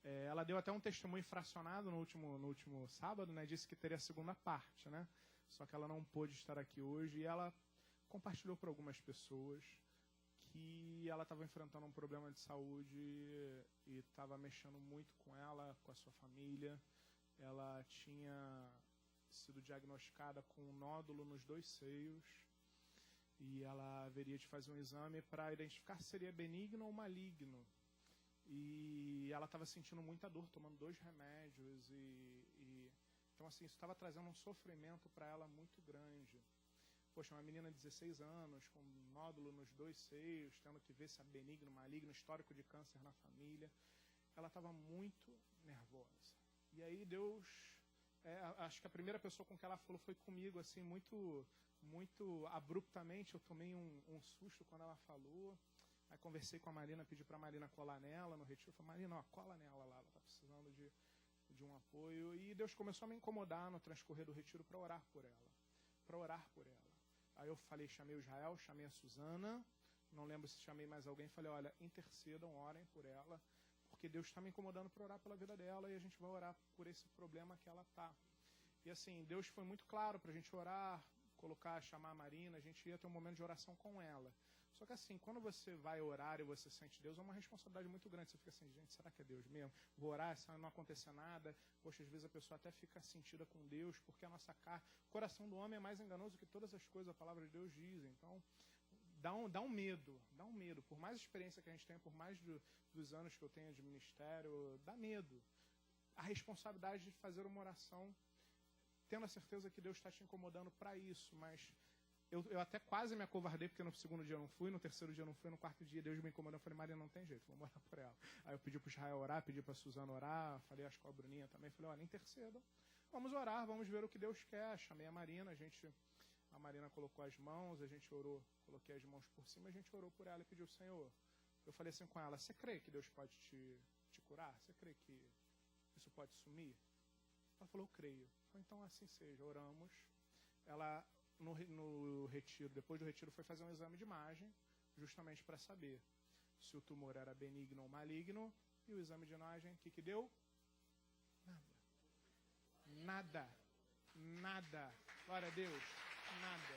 Ela deu até um testemunho fracionado no último sábado, né? Disse que teria a segunda parte, né? Só que ela não pôde estar aqui hoje, e ela compartilhou para algumas pessoas que ela estava enfrentando um problema de saúde e estava mexendo muito com ela, com a sua família. Ela tinha sido diagnosticada com um nódulo nos 2 seios e ela haveria de fazer um exame para identificar se seria benigno ou maligno. E ela estava sentindo muita dor, tomando 2 remédios então assim, isso estava trazendo um sofrimento para ela muito grande. poxa, uma menina de 16 anos, com um nódulo nos 2 seios, tendo que ver se é benigno, maligno, histórico de câncer na família. Ela estava muito nervosa. E aí Deus, acho que a primeira pessoa com que ela falou foi comigo, assim, muito abruptamente. Eu tomei um susto quando ela falou. Aí conversei com a Marina, pedi para a Marina colar nela no retiro. Eu falei, Marina, ó, cola nela lá, ela está precisando de um apoio. E Deus começou a me incomodar no transcorrer do retiro para orar por ela. Aí eu falei, chamei o Israel, chamei a Suzana, não lembro se chamei mais alguém, falei, olha, intercedam, orem por ela, porque Deus está me incomodando para orar pela vida dela e a gente vai orar por esse problema que ela está. E assim, Deus foi muito claro para a gente orar, chamar a Marina, a gente ia ter um momento de oração com ela. Só que assim, quando você vai orar e você sente Deus, é uma responsabilidade muito grande. Você fica assim, gente, será que é Deus mesmo? Vou orar, se não acontecer nada. Poxa, às vezes a pessoa até fica sentida com Deus, porque a nossa carne, o coração do homem é mais enganoso que todas as coisas, a palavra de Deus diz. Então, dá um medo. Por mais experiência que a gente tenha, por mais dos anos que eu tenha de ministério, dá medo. A responsabilidade de fazer uma oração, tendo a certeza que Deus está te incomodando para isso, mas eu até quase me acovardei, porque no segundo dia eu não fui, no terceiro dia eu não fui, no quarto dia Deus me incomodou. Eu falei, Maria, não tem jeito, vamos orar por ela. Aí eu pedi para o Israel orar, pedi para a Suzana orar, falei acho que a Bruninha também, falei, olha, intercedam, vamos orar, vamos ver o que Deus quer. Chamei a Marina, a Marina colocou as mãos, a gente orou, coloquei as mãos por cima, a gente orou por ela e pediu, Senhor, eu falei assim com ela, você crê que Deus pode te curar? Você crê que isso pode sumir? Ela falou, eu creio. Falei, então assim seja, oramos. Ela, no retiro, depois do retiro, foi fazer um exame de imagem, justamente para saber se o tumor era benigno ou maligno. E o exame de imagem, o que deu? Nada. Glória a Deus, nada.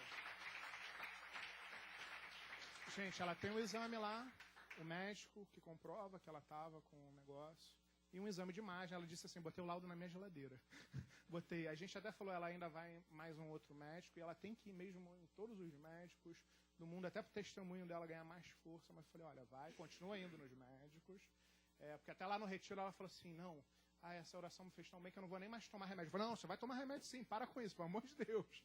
Gente, ela tem um exame lá, o médico que comprova que ela estava com um negócio. E um exame de imagem, ela disse assim, botei o laudo na minha geladeira. A gente até falou, ela ainda vai mais um outro médico, e ela tem que ir mesmo em todos os médicos do mundo, até para o testemunho dela ganhar mais força, mas eu falei, olha, continua indo nos médicos, porque até lá no retiro ela falou assim, não, essa oração me fez tão bem que eu não vou nem mais tomar remédio. Eu falei, não, você vai tomar remédio sim, para com isso, pelo amor de Deus.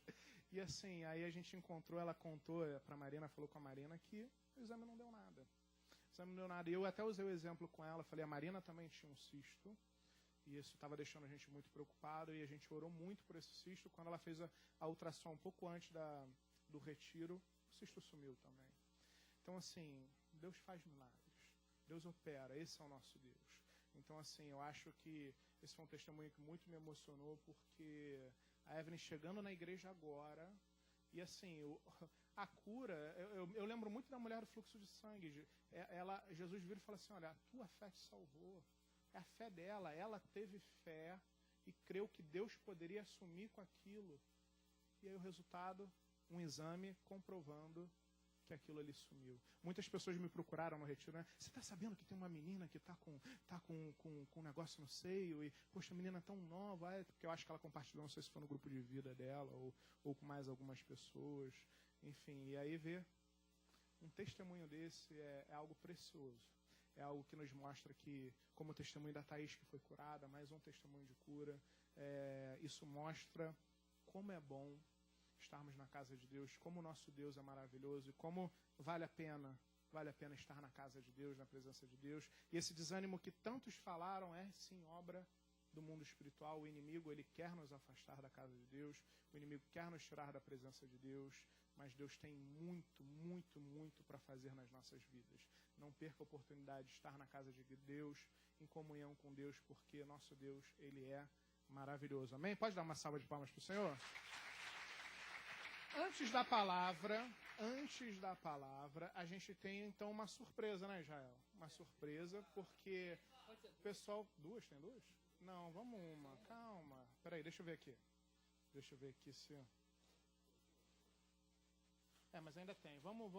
E assim, aí a gente encontrou, ela contou para a Marina, falou com a Marina que o exame não deu nada. E eu até usei o exemplo com ela, falei, a Marina também tinha um cisto, e isso estava deixando a gente muito preocupado, e a gente orou muito por esse cisto. Quando ela fez a ultrassom um pouco antes do retiro, o cisto sumiu também. Então, assim, Deus faz milagres, Deus opera, esse é o nosso Deus. Então, assim, eu acho que esse foi um testemunho que muito me emocionou, porque a Evelyn chegando na igreja agora, e assim, a cura, eu lembro muito da mulher do fluxo de sangue. Jesus vira e fala assim, olha, a tua fé te salvou. É a fé dela, ela teve fé e creu que Deus poderia assumir com aquilo. E aí o resultado, um exame comprovando que aquilo ali sumiu. Muitas pessoas me procuraram no retiro, né? Você está sabendo que tem uma menina que está com um negócio no seio e, poxa, a menina é tão nova, porque eu acho que ela compartilhou, não sei se foi no grupo de vida dela ou com mais algumas pessoas. Enfim, e aí ver um testemunho desse é algo precioso. É algo que nos mostra que, como o testemunho da Thaís que foi curada, mais um testemunho de cura, isso mostra como é bom estarmos na casa de Deus, como o nosso Deus é maravilhoso e como vale a pena estar na casa de Deus, na presença de Deus. E esse desânimo que tantos falaram é sim obra do mundo espiritual. O inimigo, ele quer nos afastar da casa de Deus, o inimigo quer nos tirar da presença de Deus, mas Deus tem muito, muito, muito para fazer nas nossas vidas. Não perca a oportunidade de estar na casa de Deus, em comunhão com Deus, porque nosso Deus, ele é maravilhoso. Amém? Pode dar uma salva de palmas para o Senhor? Antes da palavra, a gente tem então uma surpresa, né, Israel? Uma surpresa, porque o pessoal... Tem duas? Não, vamos uma, calma. Peraí, deixa eu ver aqui se... mas ainda tem. Vamos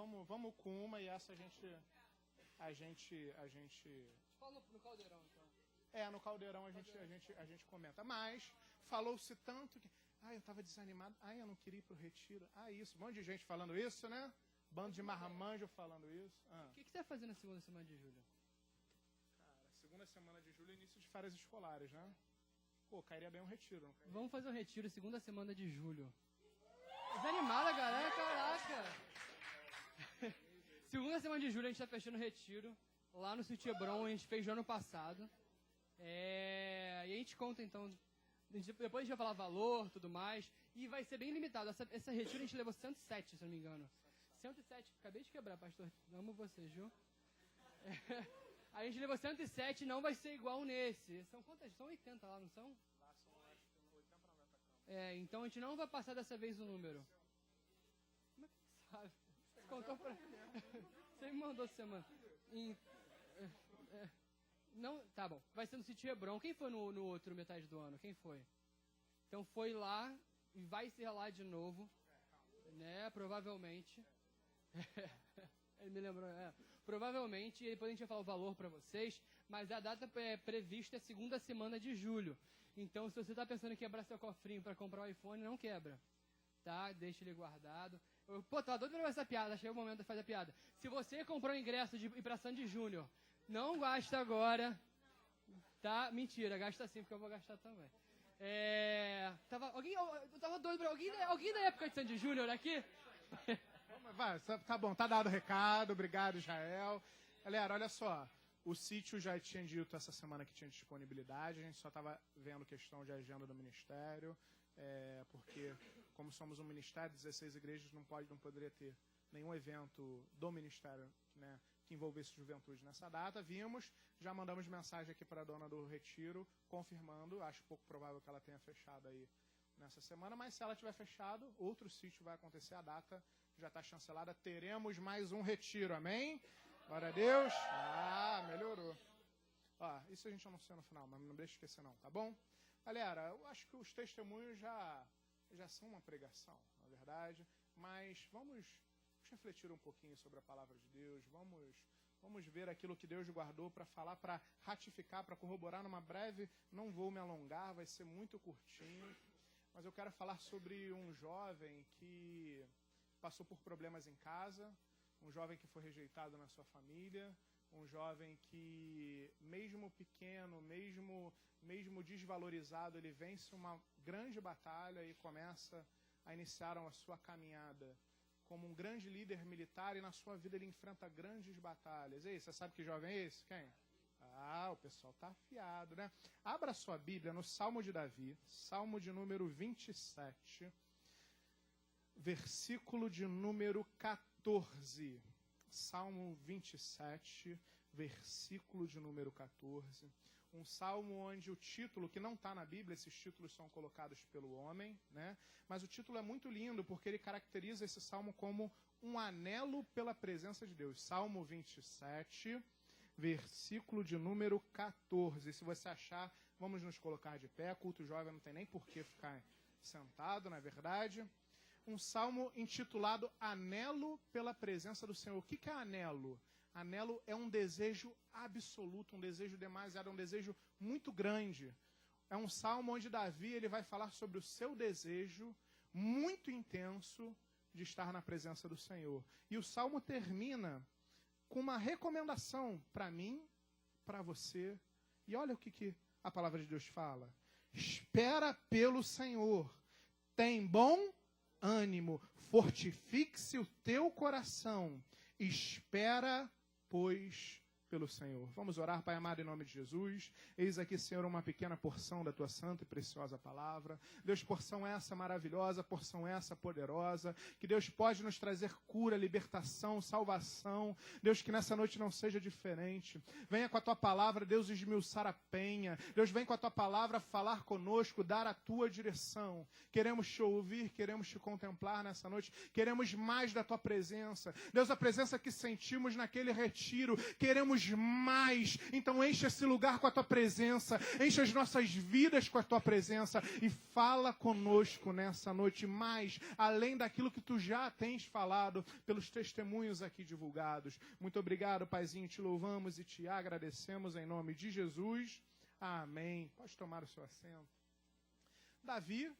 com uma e essa a gente... Fala no caldeirão, então. No caldeirão a gente comenta. Mas falou-se tanto que... eu estava desanimado. Eu não queria ir para o retiro. Isso. Um monte de gente falando isso, né? Bando de marmanjo falando isso. O que você vai fazer na segunda semana de julho? Cara, segunda semana de julho é início de férias escolares, né? Cairia bem um retiro. Vamos fazer um retiro segunda semana de julho. Desanimada, galera, caraca. Segunda semana de julho a gente tá fechando o retiro. Lá no Sítio Hebron, a gente fez no ano passado. E a gente conta, então, depois a gente vai falar valor, tudo mais. E vai ser bem limitado. Essa retiro a gente levou 107, se eu não me engano. 107, acabei de quebrar, pastor. Amo vocês, viu? A gente levou 107, não vai ser igual nesse. São quantas? São 80 lá, não são? Então a gente não vai passar dessa vez o número. Como é que você sabe? Você contou pra... Você me mandou semana. Não, tá bom. Vai ser no Sítio Hebron. Quem foi no outro metade do ano? Quem foi? Então foi lá e vai ser lá de novo, né? Provavelmente. Ele me lembrou. Provavelmente. E depois a gente vai falar o valor para vocês. Mas a data prevista é segunda semana de julho. Então, se você está pensando em quebrar seu cofrinho para comprar o iPhone, não quebra. Tá? Deixa ele guardado. Tá doido pra essa piada. Achei o momento de fazer a piada. Se você comprou o ingresso de ir pra Sandy Júnior, não gasta agora. Tá? Mentira, gasta sim, porque eu vou gastar também. Eu tava doido pra... Alguém da época de Sandy Júnior aqui? Vai, tá bom, tá dado o recado. Obrigado, Israel. Galera, olha só. O sítio já tinha dito essa semana que tinha disponibilidade. A gente só estava vendo questão de agenda do ministério. Porque, como somos um ministério, 16 igrejas não poderia ter nenhum evento do ministério, né, que envolvesse juventude nessa data. Vimos, já mandamos mensagem aqui para a dona do retiro, confirmando. Acho pouco provável que ela tenha fechado aí nessa semana, mas se ela tiver fechado, outro sítio vai acontecer. A data já está chancelada. Teremos mais um retiro, amém? Glória a Deus. Melhorou. Isso a gente anuncia no final, mas não deixa de esquecer não, tá bom? Galera, eu acho que os testemunhos já são uma pregação, na verdade, mas vamos refletir um pouquinho sobre a palavra de Deus, vamos ver aquilo que Deus guardou para falar, para ratificar, para corroborar numa breve. Não vou me alongar, vai ser muito curtinho, mas eu quero falar sobre um jovem que passou por problemas em casa, um jovem que foi rejeitado na sua família, um jovem que, mesmo pequeno, mesmo desvalorizado, ele vence uma grande batalha e começa a iniciar a sua caminhada como um grande líder militar, e na sua vida ele enfrenta grandes batalhas. E aí, você sabe que jovem é esse? Quem? O pessoal tá afiado, né? Abra sua Bíblia no Salmo de Davi, Salmo de número 27, versículo de número 14. Salmo 27, versículo de número 14. Um salmo onde o título, que não está na Bíblia, esses títulos são colocados pelo homem, né? Mas o título é muito lindo, porque ele caracteriza esse salmo como um anelo pela presença de Deus. Salmo 27, versículo de número 14. Se você achar, vamos nos colocar de pé. Culto jovem não tem nem por que ficar sentado, na verdade. Um salmo intitulado Anelo pela presença do Senhor. O que é anelo? Anelo é um desejo absoluto, um desejo demasiado, um desejo muito grande. É um salmo onde Davi ele vai falar sobre o seu desejo muito intenso de estar na presença do Senhor. E o salmo termina com uma recomendação para mim, para você. E olha o que a palavra de Deus fala. Espera pelo Senhor, tem bom ânimo, fortifique-se o teu coração, espera, pois, pelo Senhor. Vamos orar, Pai amado, em nome de Jesus. Eis aqui, Senhor, uma pequena porção da Tua santa e preciosa palavra. Deus, porção essa maravilhosa, porção essa poderosa, que Deus pode nos trazer cura, libertação, salvação. Deus, que nessa noite não seja diferente. Venha com a Tua palavra, Deus, esmiuçar a penha. Deus, vem com a Tua palavra falar conosco, dar a Tua direção. Queremos Te ouvir, queremos Te contemplar nessa noite. Queremos mais da Tua presença. Deus, a presença que sentimos naquele retiro, queremos mais. Então enche esse lugar com a Tua presença, enche as nossas vidas com a Tua presença e fala conosco nessa noite mais, além daquilo que Tu já tens falado pelos testemunhos aqui divulgados. Muito obrigado, Paizinho, Te louvamos e Te agradecemos em nome de Jesus. Amém. Pode tomar o seu assento. Davi,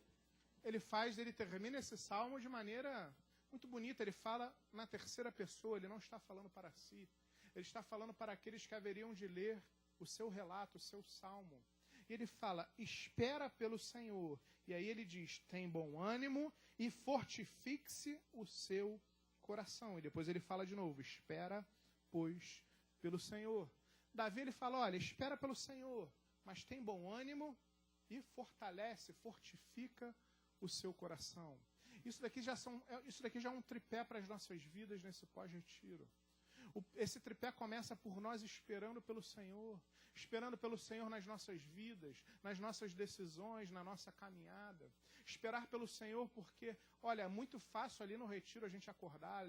ele termina esse salmo de maneira muito bonita. Ele fala na terceira pessoa, ele não está falando para si. Ele está falando para aqueles que haveriam de ler o seu relato, o seu salmo. E ele fala, espera pelo Senhor. E aí ele diz, tem bom ânimo e fortifique-se o seu coração. E depois ele fala de novo, espera, pois, pelo Senhor. Davi, ele fala, olha, espera pelo Senhor, mas tem bom ânimo e fortalece, fortifica o seu coração. Isso daqui já é um tripé para as nossas vidas nesse pós-retiro. Esse tripé começa por nós esperando pelo Senhor nas nossas vidas, nas nossas decisões, na nossa caminhada. Esperar pelo Senhor porque, olha, é muito fácil ali no retiro a gente acordar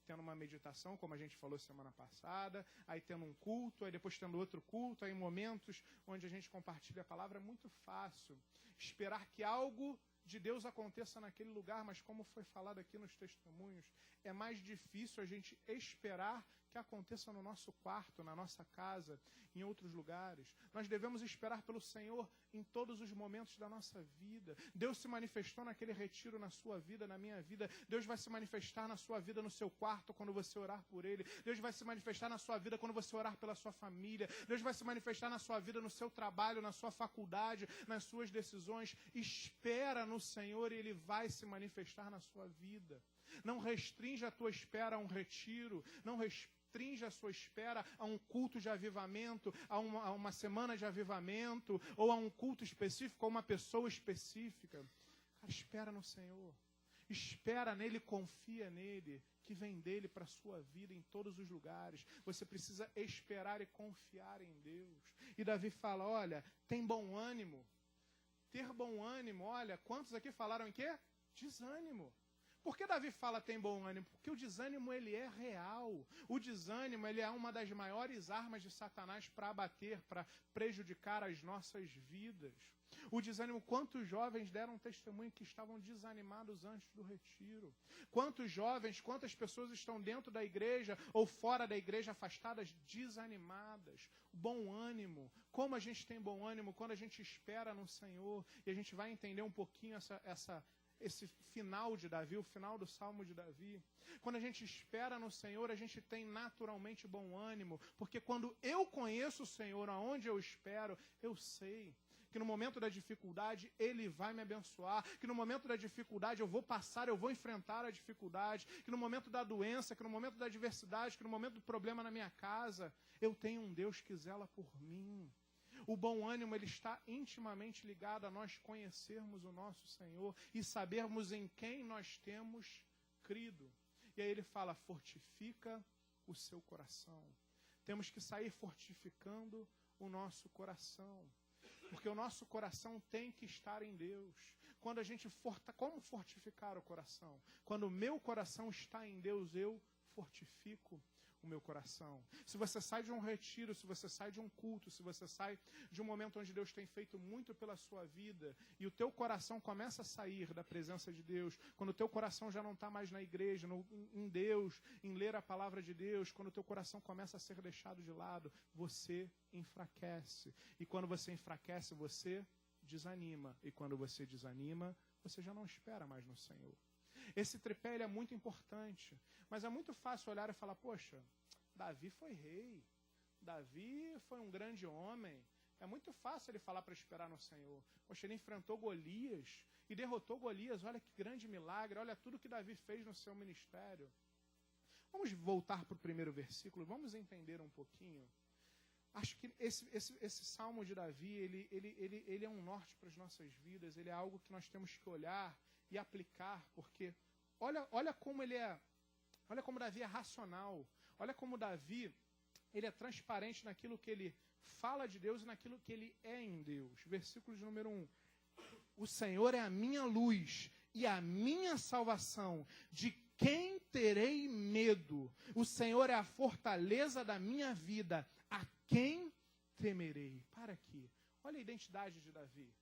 tendo uma meditação, como a gente falou semana passada, aí tendo um culto, aí depois tendo outro culto, aí momentos onde a gente compartilha a palavra, é muito fácil. Esperar que algo de Deus aconteça naquele lugar, mas como foi falado aqui nos testemunhos, é mais difícil a gente esperar que aconteça no nosso quarto, na nossa casa, em outros lugares. Nós devemos esperar pelo Senhor em todos os momentos da nossa vida. Deus se manifestou naquele retiro na sua vida, na minha vida. Deus vai se manifestar na sua vida, no seu quarto, quando você orar por Ele. Deus vai se manifestar na sua vida quando você orar pela sua família. Deus vai se manifestar na sua vida, no seu trabalho, na sua faculdade, nas suas decisões. Espera no Senhor e Ele vai se manifestar na sua vida. Não restrinja a tua espera a um retiro. Não restrinja a sua espera a um culto de avivamento, a uma semana de avivamento, ou a um culto específico, a uma pessoa específica. Cara, espera no Senhor. Espera nele, confia nele, que vem dele para a sua vida em todos os lugares. Você precisa esperar e confiar em Deus. E Davi fala, olha, tem bom ânimo. Ter bom ânimo, olha, quantos aqui falaram em quê? Desânimo. Por que Davi fala tem bom ânimo? Porque o desânimo, ele é real. O desânimo, ele é uma das maiores armas de Satanás para abater, para prejudicar as nossas vidas. O desânimo, quantos jovens deram testemunho que estavam desanimados antes do retiro? Quantos jovens, quantas pessoas estão dentro da igreja ou fora da igreja, afastadas, desanimadas? O bom ânimo. Como a gente tem bom ânimo quando a gente espera no Senhor. E a gente vai entender um pouquinho esse final de Davi, o final do Salmo de Davi. Quando a gente espera no Senhor, a gente tem naturalmente bom ânimo, porque quando eu conheço o Senhor, aonde eu espero, eu sei que no momento da dificuldade Ele vai me abençoar, que no momento da dificuldade eu vou enfrentar a dificuldade, que no momento da doença, que no momento da adversidade, que no momento do problema na minha casa, eu tenho um Deus que zela por mim. O bom ânimo, ele está intimamente ligado a nós conhecermos o nosso Senhor e sabermos em quem nós temos crido. E aí ele fala, fortifica o seu coração. Temos que sair fortificando o nosso coração. Porque o nosso coração tem que estar em Deus. Quando a gente como fortificar o coração? Quando o meu coração está em Deus, eu fortifico o meu coração. Se você sai de um retiro, se você sai de um culto, se você sai de um momento onde Deus tem feito muito pela sua vida, e o teu coração começa a sair da presença de Deus, quando o teu coração já não está mais na igreja, em Deus, em ler a palavra de Deus, quando o teu coração começa a ser deixado de lado, você enfraquece. E quando você enfraquece, você desanima. E quando você desanima, você já não espera mais no Senhor. Esse tripé ele é muito importante, mas é muito fácil olhar e falar, poxa, Davi foi rei, Davi foi um grande homem, é muito fácil ele falar para esperar no Senhor. Poxa, ele enfrentou Golias e derrotou Golias, olha que grande milagre, olha tudo que Davi fez no seu ministério. Vamos voltar para o primeiro versículo, vamos entender um pouquinho. Acho que esse Salmo de Davi, ele é um norte para as nossas vidas, ele é algo que nós temos que olhar e aplicar, porque olha como olha como Davi é racional, olha como Davi, ele é transparente naquilo que ele fala de Deus e naquilo que ele é em Deus. Versículo de número 1. O Senhor é a minha luz e a minha salvação, de quem terei medo? O Senhor é a fortaleza da minha vida, a quem temerei? Para aqui, olha a identidade de Davi,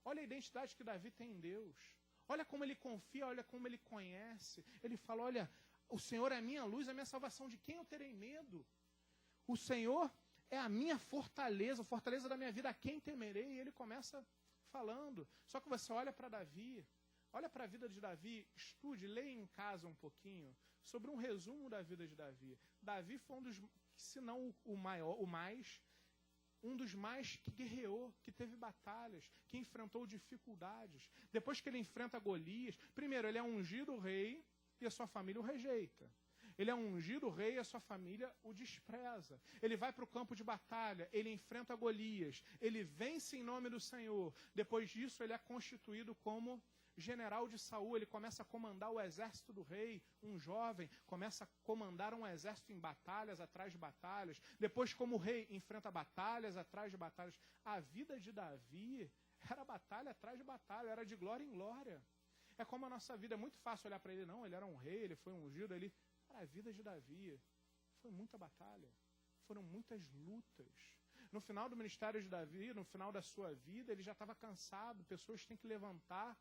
olha a identidade que Davi tem em Deus. Olha como ele confia, olha como ele conhece. Ele fala, olha, o Senhor é a minha luz, a minha salvação, de quem eu terei medo? O Senhor é a minha fortaleza, a fortaleza da minha vida, a quem temerei? E ele começa falando. Só que você olha para Davi, olha para a vida de Davi, estude, leia em casa um pouquinho, sobre um resumo da vida de Davi. Davi foi um dos, se não o maior, o mais um dos mais que guerreou, que teve batalhas, que enfrentou dificuldades. Depois que ele enfrenta Golias, primeiro, ele é ungido rei e a sua família o rejeita. Ele é ungido rei e a sua família o despreza. Ele vai para o campo de batalha, ele enfrenta Golias, ele vence em nome do Senhor. Depois disso, ele é constituído como general de Saul, ele começa a comandar o exército do rei, um jovem, começa a comandar um exército em batalhas, atrás de batalhas. Depois, como rei, enfrenta batalhas atrás de batalhas. A vida de Davi era batalha atrás de batalha, era de glória em glória. É como a nossa vida, é muito fácil olhar para ele, não, ele era um rei, ele foi ungido, ele... Era a vida de Davi, foi muita batalha, foram muitas lutas. No final do ministério de Davi, no final da sua vida, ele já estava cansado, pessoas têm que levantar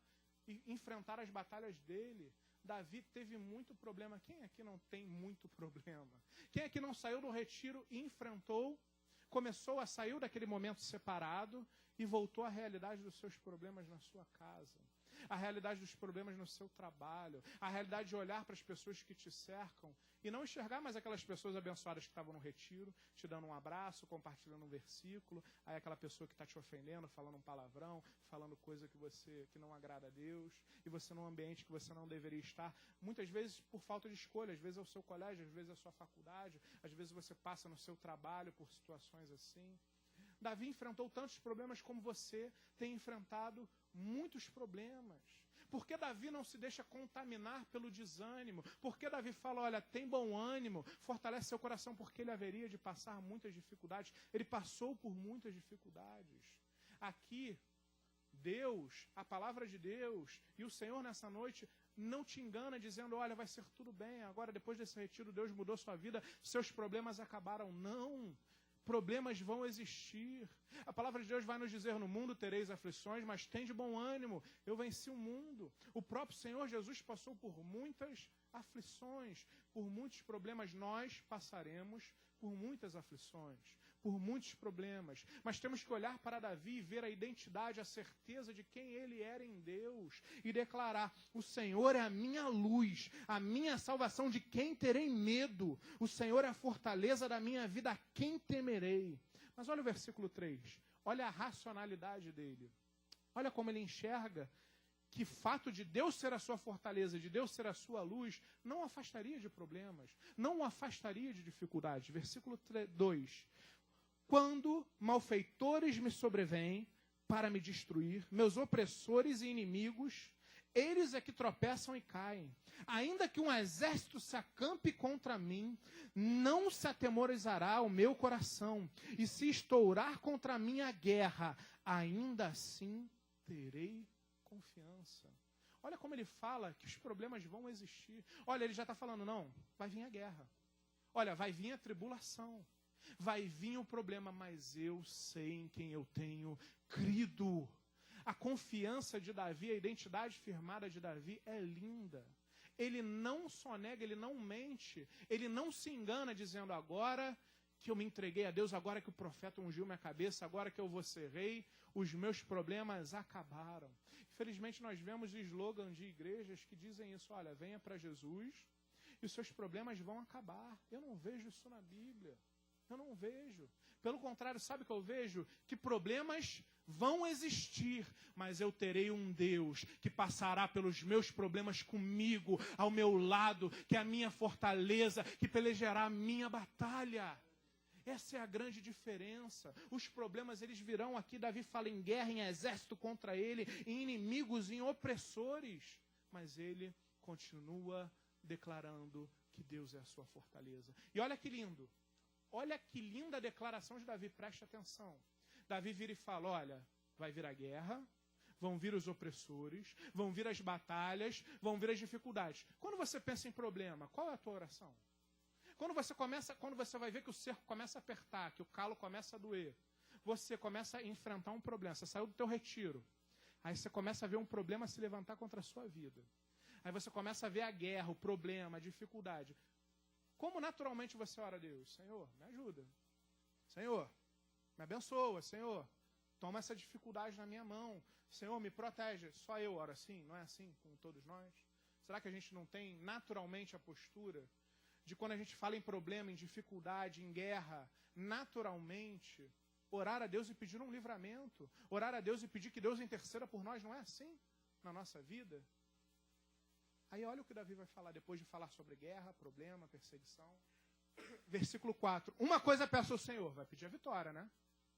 e enfrentar as batalhas dele. Davi teve muito problema. Quem aqui não tem muito problema? Quem aqui não saiu do retiro e enfrentou, começou a sair daquele momento separado e voltou à realidade dos seus problemas na sua casa? A realidade dos problemas no seu trabalho, a realidade de olhar para as pessoas que te cercam e não enxergar mais aquelas pessoas abençoadas que estavam no retiro, te dando um abraço, compartilhando um versículo, aí aquela pessoa que está te ofendendo, falando um palavrão, falando coisa que não agrada a Deus, e você num ambiente que você não deveria estar, muitas vezes por falta de escolha, às vezes é o seu colégio, às vezes é a sua faculdade, às vezes você passa no seu trabalho por situações assim. Davi enfrentou tantos problemas como você tem enfrentado muitos problemas. Por que Davi não se deixa contaminar pelo desânimo? Por que Davi fala, olha, tem bom ânimo, fortalece seu coração, porque ele haveria de passar muitas dificuldades. Ele passou por muitas dificuldades. Aqui, Deus, a palavra de Deus e o Senhor nessa noite não te engana dizendo, olha, vai ser tudo bem, agora depois desse retiro Deus mudou sua vida, seus problemas acabaram. Não. Problemas vão existir. A palavra de Deus vai nos dizer, no mundo tereis aflições, mas tende bom ânimo, eu venci o mundo. O próprio Senhor Jesus passou por muitas aflições, por muitos problemas. Nós passaremos por muitas aflições, por muitos problemas. Mas temos que olhar para Davi e ver a identidade, a certeza de quem ele era em Deus e declarar, o Senhor é a minha luz, a minha salvação, de quem terei medo? O Senhor é a fortaleza da minha vida, a quem temerei? Mas olha o versículo 3, olha a racionalidade dele. Olha como ele enxerga que fato de Deus ser a sua fortaleza, de Deus ser a sua luz, não o afastaria de problemas, não o afastaria de dificuldades. Versículo 2. Quando malfeitores me sobrevêm para me destruir, meus opressores e inimigos, eles é que tropeçam e caem. Ainda que um exército se acampe contra mim, não se atemorizará o meu coração. E se estourar contra mim a guerra, ainda assim terei confiança. Olha como ele fala que os problemas vão existir. Olha, ele já está falando, não, vai vir a guerra. Olha, vai vir a tribulação. Vai vir o problema, mas eu sei em quem eu tenho crido. A confiança de Davi, a identidade firmada de Davi é linda. Ele não só nega, ele não mente, ele não se engana dizendo agora que eu me entreguei a Deus, agora que o profeta ungiu minha cabeça, agora que eu vou ser rei, os meus problemas acabaram. Infelizmente nós vemos slogan de igrejas que dizem isso, olha, venha para Jesus e os seus problemas vão acabar. Eu não vejo isso na Bíblia. Eu não vejo. Pelo contrário, sabe o que eu vejo? Que problemas vão existir, mas eu terei um Deus que passará pelos meus problemas comigo, ao meu lado, que é a minha fortaleza, que pelejará a minha batalha. Essa é a grande diferença. Os problemas, eles virão aqui. Davi fala em guerra, em exército contra ele, em inimigos, em opressores. Mas ele continua declarando que Deus é a sua fortaleza. E olha que lindo. Olha que linda a declaração de Davi, preste atenção. Davi vira e fala, olha, vai vir a guerra, vão vir os opressores, vão vir as batalhas, vão vir as dificuldades. Quando você pensa em problema, qual é a tua oração? Quando você vai ver que o cerco começa a apertar, que o calo começa a doer, você começa a enfrentar um problema, você saiu do teu retiro, aí você começa a ver um problema se levantar contra a sua vida. Aí você começa a ver a guerra, o problema, a dificuldade. Como naturalmente você ora a Deus? Senhor, me ajuda. Senhor, me abençoa. Senhor, toma essa dificuldade na minha mão. Senhor, me protege. Só eu oro assim? Não é assim com todos nós? Será que a gente não tem naturalmente a postura de quando a gente fala em problema, em dificuldade, em guerra, naturalmente orar a Deus e pedir um livramento, orar a Deus e pedir que Deus interceda por nós, não é assim na nossa vida? Aí olha o que Davi vai falar depois de falar sobre guerra, problema, perseguição. Versículo 4. Uma coisa peço ao Senhor. Vai pedir a vitória, né?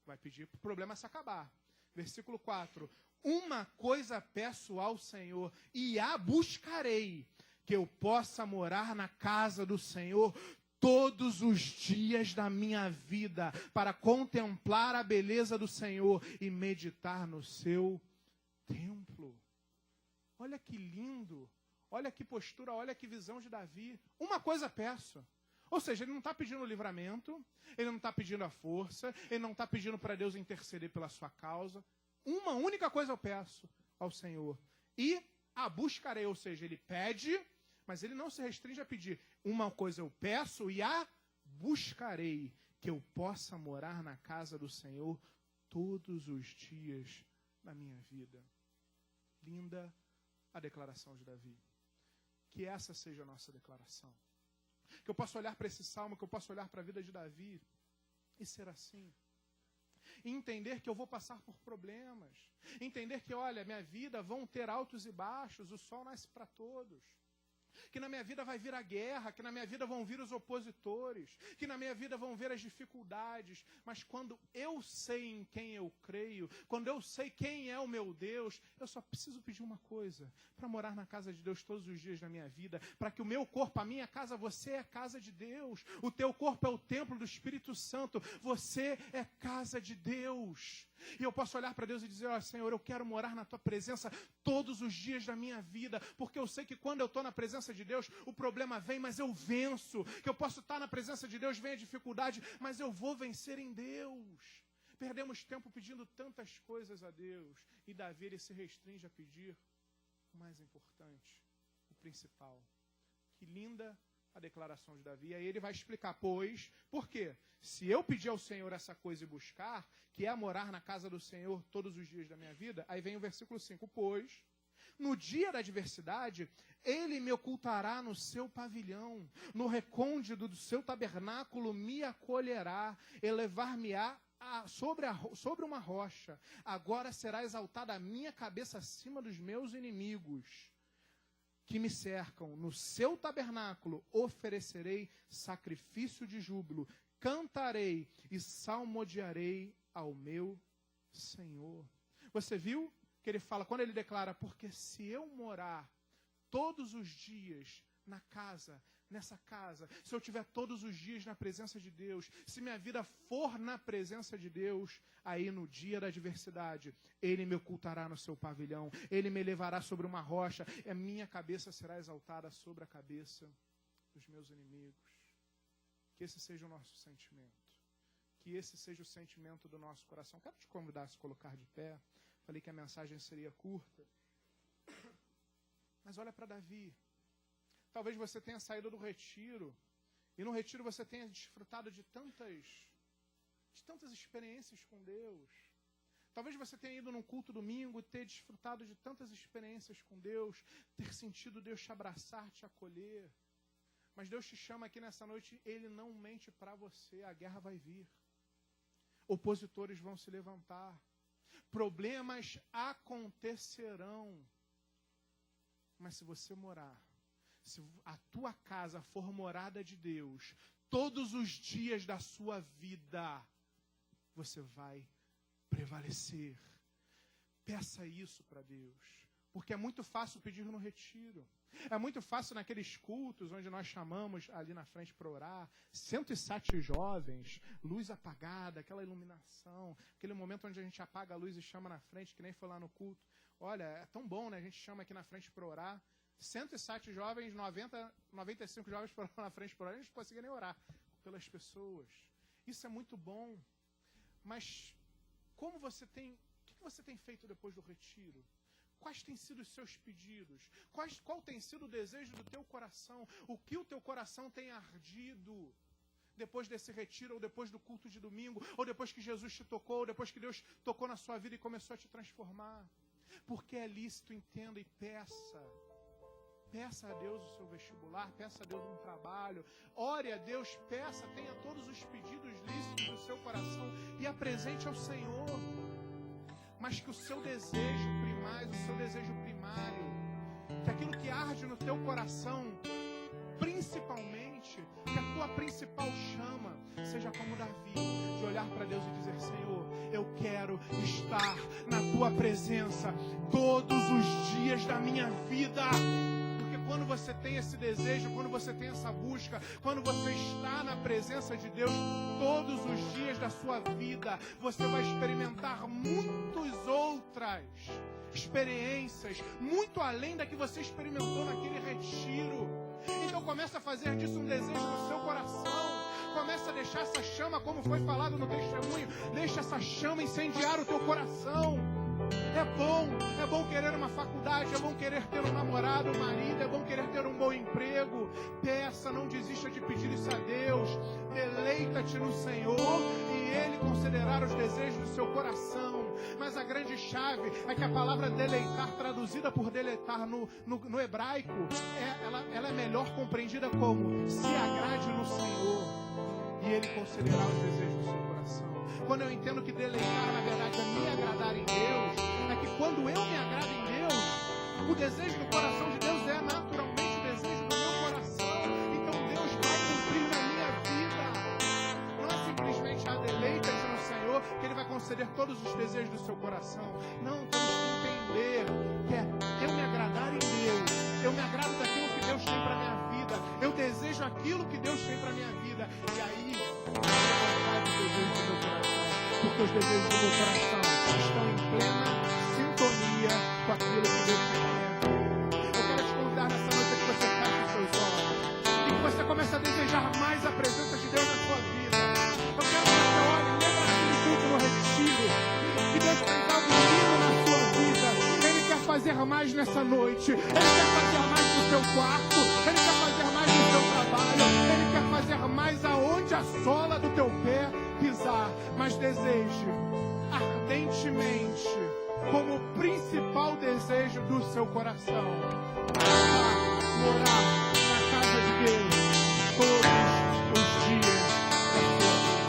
Vai pedir para o problema se acabar. Versículo 4. Uma coisa peço ao Senhor e a buscarei, que eu possa morar na casa do Senhor todos os dias da minha vida, para contemplar a beleza do Senhor e meditar no seu templo. Olha que lindo. Olha que postura, olha que visão de Davi. Uma coisa peço. Ou seja, ele não está pedindo o livramento, ele não está pedindo a força, ele não está pedindo para Deus interceder pela sua causa. Uma única coisa eu peço ao Senhor. E a buscarei, ou seja, ele pede, mas ele não se restringe a pedir. Uma coisa eu peço e a buscarei, que eu possa morar na casa do Senhor todos os dias da minha vida. Linda a declaração de Davi. Que essa seja a nossa declaração. Que eu possa olhar para esse salmo, que eu possa olhar para a vida de Davi e ser assim. E entender que eu vou passar por problemas. Entender que, olha, minha vida vão ter altos e baixos, o sol nasce para todos. Que na minha vida vai vir a guerra, que na minha vida vão vir os opositores, que na minha vida vão vir as dificuldades, mas quando eu sei em quem eu creio, quando eu sei quem é o meu Deus, eu só preciso pedir uma coisa, para morar na casa de Deus todos os dias da minha vida, para que o meu corpo, a minha casa, você é a casa de Deus, o teu corpo é o templo do Espírito Santo, você é casa de Deus. E eu posso olhar para Deus e dizer, ó Senhor, eu quero morar na tua presença todos os dias da minha vida, porque eu sei que quando eu estou na presença de Deus, o problema vem, mas eu venço. Que eu posso estar na presença de Deus, vem a dificuldade, mas eu vou vencer em Deus. Perdemos tempo pedindo tantas coisas a Deus, e Davi ele se restringe a pedir o mais importante, o principal. Que linda a declaração de Davi. Aí ele vai explicar, pois, por quê? Se eu pedir ao Senhor essa coisa e buscar, que é morar na casa do Senhor todos os dias da minha vida, aí vem o versículo 5, pois, no dia da adversidade, ele me ocultará no seu pavilhão, no recôndito do seu tabernáculo me acolherá, elevar-me-á sobre uma rocha. Agora será exaltada a minha cabeça acima dos meus inimigos que me cercam. No seu tabernáculo oferecerei sacrifício de júbilo, cantarei e salmodiarei ao meu Senhor. Você viu que ele fala, quando ele declara, porque se eu morar todos os dias na casa, nessa casa, se eu estiver todos os dias na presença de Deus, se minha vida for na presença de Deus, aí no dia da adversidade, ele me ocultará no seu pavilhão, ele me levará sobre uma rocha, e a minha cabeça será exaltada sobre a cabeça dos meus inimigos. Que esse seja o nosso sentimento. Que esse seja o sentimento do nosso coração. Quero te convidar a se colocar de pé. Falei que a mensagem seria curta. Mas olha para Davi. Talvez você tenha saído do retiro, e no retiro você tenha desfrutado de tantas experiências com Deus. Talvez você tenha ido num culto domingo e ter desfrutado de tantas experiências com Deus, ter sentido Deus te abraçar, te acolher. Mas Deus te chama aqui nessa noite, Ele não mente para você, a guerra vai vir. Opositores vão se levantar. Problemas acontecerão. Mas se você morar, se a tua casa for morada de Deus, todos os dias da sua vida, você vai prevalecer. Peça isso para Deus. Porque é muito fácil pedir no retiro. É muito fácil naqueles cultos onde nós chamamos ali na frente para orar, 107 jovens, luz apagada, aquela iluminação, aquele momento onde a gente apaga a luz e chama na frente, que nem foi lá no culto. Olha, é tão bom, né? A gente chama aqui na frente para orar. 107 jovens, 95 jovens foram na frente para orar, a gente não conseguia nem orar pelas pessoas. Isso é muito bom. Mas o que você tem feito depois do retiro? Quais têm sido os seus pedidos? Qual tem sido o desejo do teu coração? O que o teu coração tem ardido depois desse retiro, ou depois do culto de domingo, ou depois que Jesus te tocou, ou depois que Deus tocou na sua vida e começou a te transformar? Porque é lícito, entenda e peça. Peça a Deus o seu vestibular, peça a Deus um trabalho, ore a Deus, peça, tenha todos os pedidos lícitos do seu coração e apresente ao Senhor. Mas que o seu desejo primário, que aquilo que arde no teu coração, principalmente, que a tua principal chama seja como Davi, de olhar para Deus e dizer: Senhor, eu quero estar na tua presença todos os dias da minha vida. Quando você tem esse desejo, quando você tem essa busca, quando você está na presença de Deus todos os dias da sua vida, você vai experimentar muitas outras experiências, muito além da que você experimentou naquele retiro. Então começa a fazer disso um desejo no seu coração. Começa a deixar essa chama, como foi falado no testemunho, deixa essa chama incendiar o teu coração. É bom querer uma faculdade, é bom querer ter um namorado, um marido, é bom querer ter um bom emprego. Peça, não desista de pedir isso a Deus. Deleita-te no Senhor e Ele concederá os desejos do seu coração. Mas a grande chave é que a palavra deleitar, traduzida por deleitar no hebraico, ela é melhor compreendida como se agrade no Senhor e Ele concederá os desejos do seu coração. Quando eu entendo que deleitar, na verdade, é me agradar em Deus, é que quando eu me agrado em Deus, o desejo do coração de Deus é naturalmente o desejo do meu coração. Então Deus vai cumprir na minha vida. Não é simplesmente deleita-te no Senhor que Ele vai conceder todos os desejos do seu coração. Não, temos que entender que é eu me agradar em Deus. Eu me agrado daquilo que Deus tem para a minha vida. Eu desejo aquilo que Deus tem para a minha vida. E aí, porque os desejos do meu coração estão em plena sintonia com aquilo que Deus tem para minha vida. Eu quero te convidar nessa noite que você feche os seus olhos e que você comece a desejar mais a presença de Deus na sua vida. Eu quero que você olhe, lembra daquele culto no retiro, que Deus tem dado lindo na sua vida. Ele quer fazer mais nessa noite. Ele quer fazer mais no seu quarto. Ele quer fazer mais no seu trabalho. Ele quer fazer mais aonde a sola do teu pé pisar. Mas deseje ardentemente, como principal desejo do seu coração, morar na casa de Deus todos os dias da sua vida.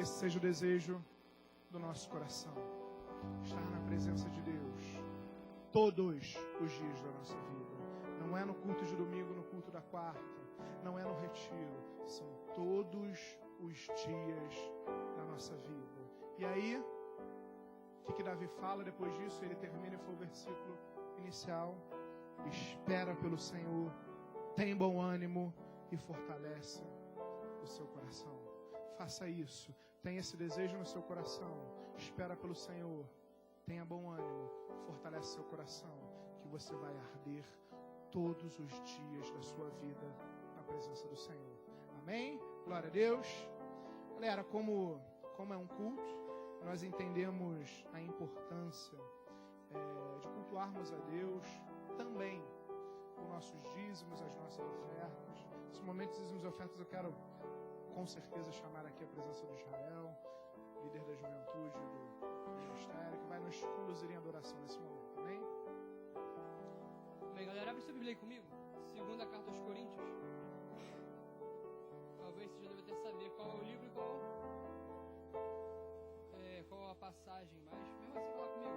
esse seja o desejo do nosso coração. Estar na presença de Deus todos os dias da nossa vida. Não é no culto de domingo, no culto da quarta. Não é no retiro. São todos os dias da nossa vida. E aí, o que Davi fala depois disso? Ele termina, foi o versículo inicial. Espera pelo Senhor, tem bom ânimo e fortalece o seu coração. Faça isso. Tenha esse desejo no seu coração. Espera pelo Senhor. Tenha bom ânimo. Fortalece seu coração. Que você vai arder todos os dias da sua vida na presença do Senhor. Amém? Glória a Deus. Galera, como é um culto, nós entendemos a importância de cultuarmos a Deus também com nossos dízimos, as nossas ofertas. Nesse momento de dízimos e ofertas, eu quero com certeza chamar aqui a presença do Israel, líder da juventude do ministério, que vai nos conduzir em adoração nesse momento. Amém? Bem, galera, abre sua Bíblia aí comigo. Segunda carta aos Coríntios. Talvez você já deve até saber qual é o livro e qual a passagem, mas mesmo assim fala comigo.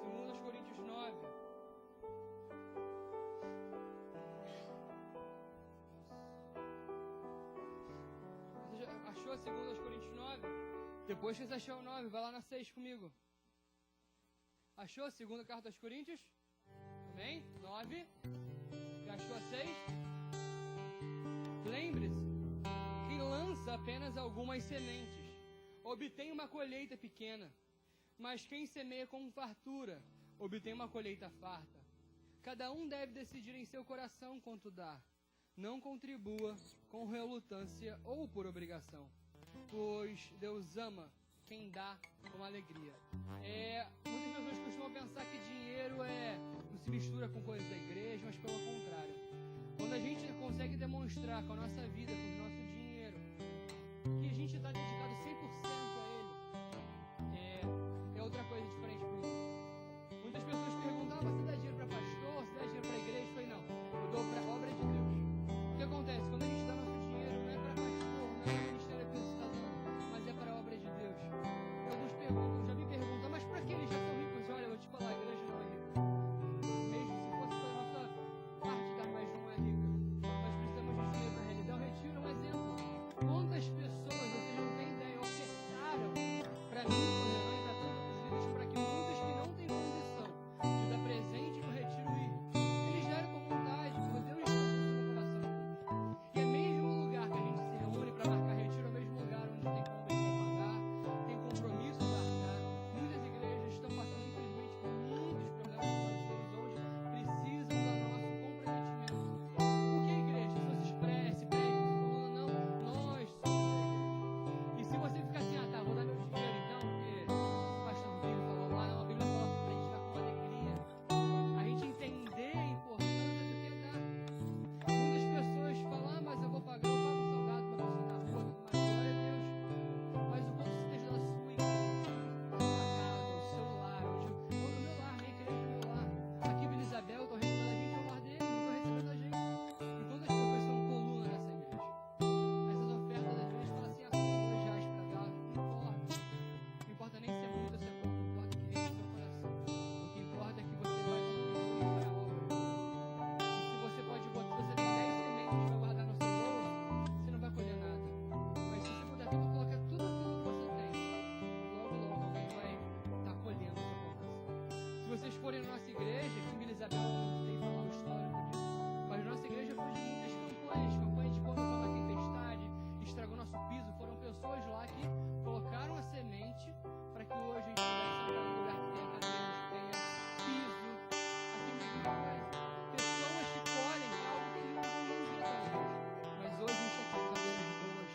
Segunda aos Coríntios 9. Você já achou a segunda aos Coríntios 9? Depois que você achou o 9, vai lá na 6 comigo. Achou a segunda carta aos Coríntios? Amém? 9. Já achou a 6? Lembre-se, quem lança apenas algumas sementes obtém uma colheita pequena, mas quem semeia com fartura obtém uma colheita farta. Cada um deve decidir em seu coração quanto dar. Não contribua com relutância ou por obrigação, pois Deus ama quem dá com alegria. Muitas pessoas costumam pensar que dinheiro não se mistura com coisas da igreja, mas pelo contrário. Quando a gente consegue demonstrar com a nossa vida, com o nosso dinheiro, que a gente está dedicado 100% a Ele, é outra coisa diferente por isso. Muitas pessoas perguntam, você dá dinheiro para pastor, você dá dinheiro para a igreja? Eu falei, não, eu dou para a obra de Deus. O que acontece? Quando a gente dá nosso dinheiro, não é para pastor, não é para o Ministério da Cidadão, mas é para a obra de Deus. E alguns já me perguntam, mas para que eles já são ricos? Olha, eu vou te falar, a igreja não é rica. Mesmo se fosse pela nossa parte, mas não é rica. Nós precisamos de dinheiro para realizar o retiro, um exemplo. Quantas pessoas, vocês não têm ideia, ofertaram para mim, e para tantas vidas, para que muitos que não têm condição de dar presente no retiro ir, eles deram com vontade, porque Deus está no coração deles. E é mesmo o lugar que a gente se reúne para marcar retiro, é o mesmo lugar onde tem convênio para pagar, tem compromisso para pagar. Muitas igrejas estão passando, infelizmente, por muitos problemas financeiros hoje, precisam do nosso comprometimento. Por que igreja? Se você expresse, pregue, não, nós somos a igreja. E se você ficar assim, vou dar meu dinheiro então, porque o pastor Rodrigo falou lá, a Bíblia fala para a gente dar com alegria. A gente entender a importância do que é dar. Muitas pessoas falam, mas eu vou pagar, eu pago um salgado para você na rua, mas glória a Deus. Mas o quanto você esteja da sua igreja, da sua casa, o seu lar, hoje, no meu lar, minha igreja é meu lar. Aqui em Isabel, eu estou recebendo a gente, é o lar dele, eu estou recebendo a gente. E quantas pessoas são coluna nessa igreja? Essas ofertas da igreja falam assim, R$2 para dar, não importa nem se é muito ou se é pouco, não importa que enche o seu coração. O que importa é que você vai contribuir para a obra. E se você pode botar, se você tem 10 sementes para guardar no seu bolso, você não vai colher nada. Mas se você puder colocar tudo aquilo que você tem, logo alguém vai estar colhendo a sua conversa. Se vocês forem na nossa igreja, aqui em Vila Isabel, não tem falar o histórico disso, mas a nossa igreja foi de muitas campanhas de quando houve a tempestade, estragou nosso piso, foram pessoas lá que colocaram a semente para que hoje a gente pudesse entrar no lugar que tenha cadeiras, que tenha piso, aqui mesmo faz. Pessoas que colhem algo que não vira da igreja. Mas hoje a gente está com cadeiras boas,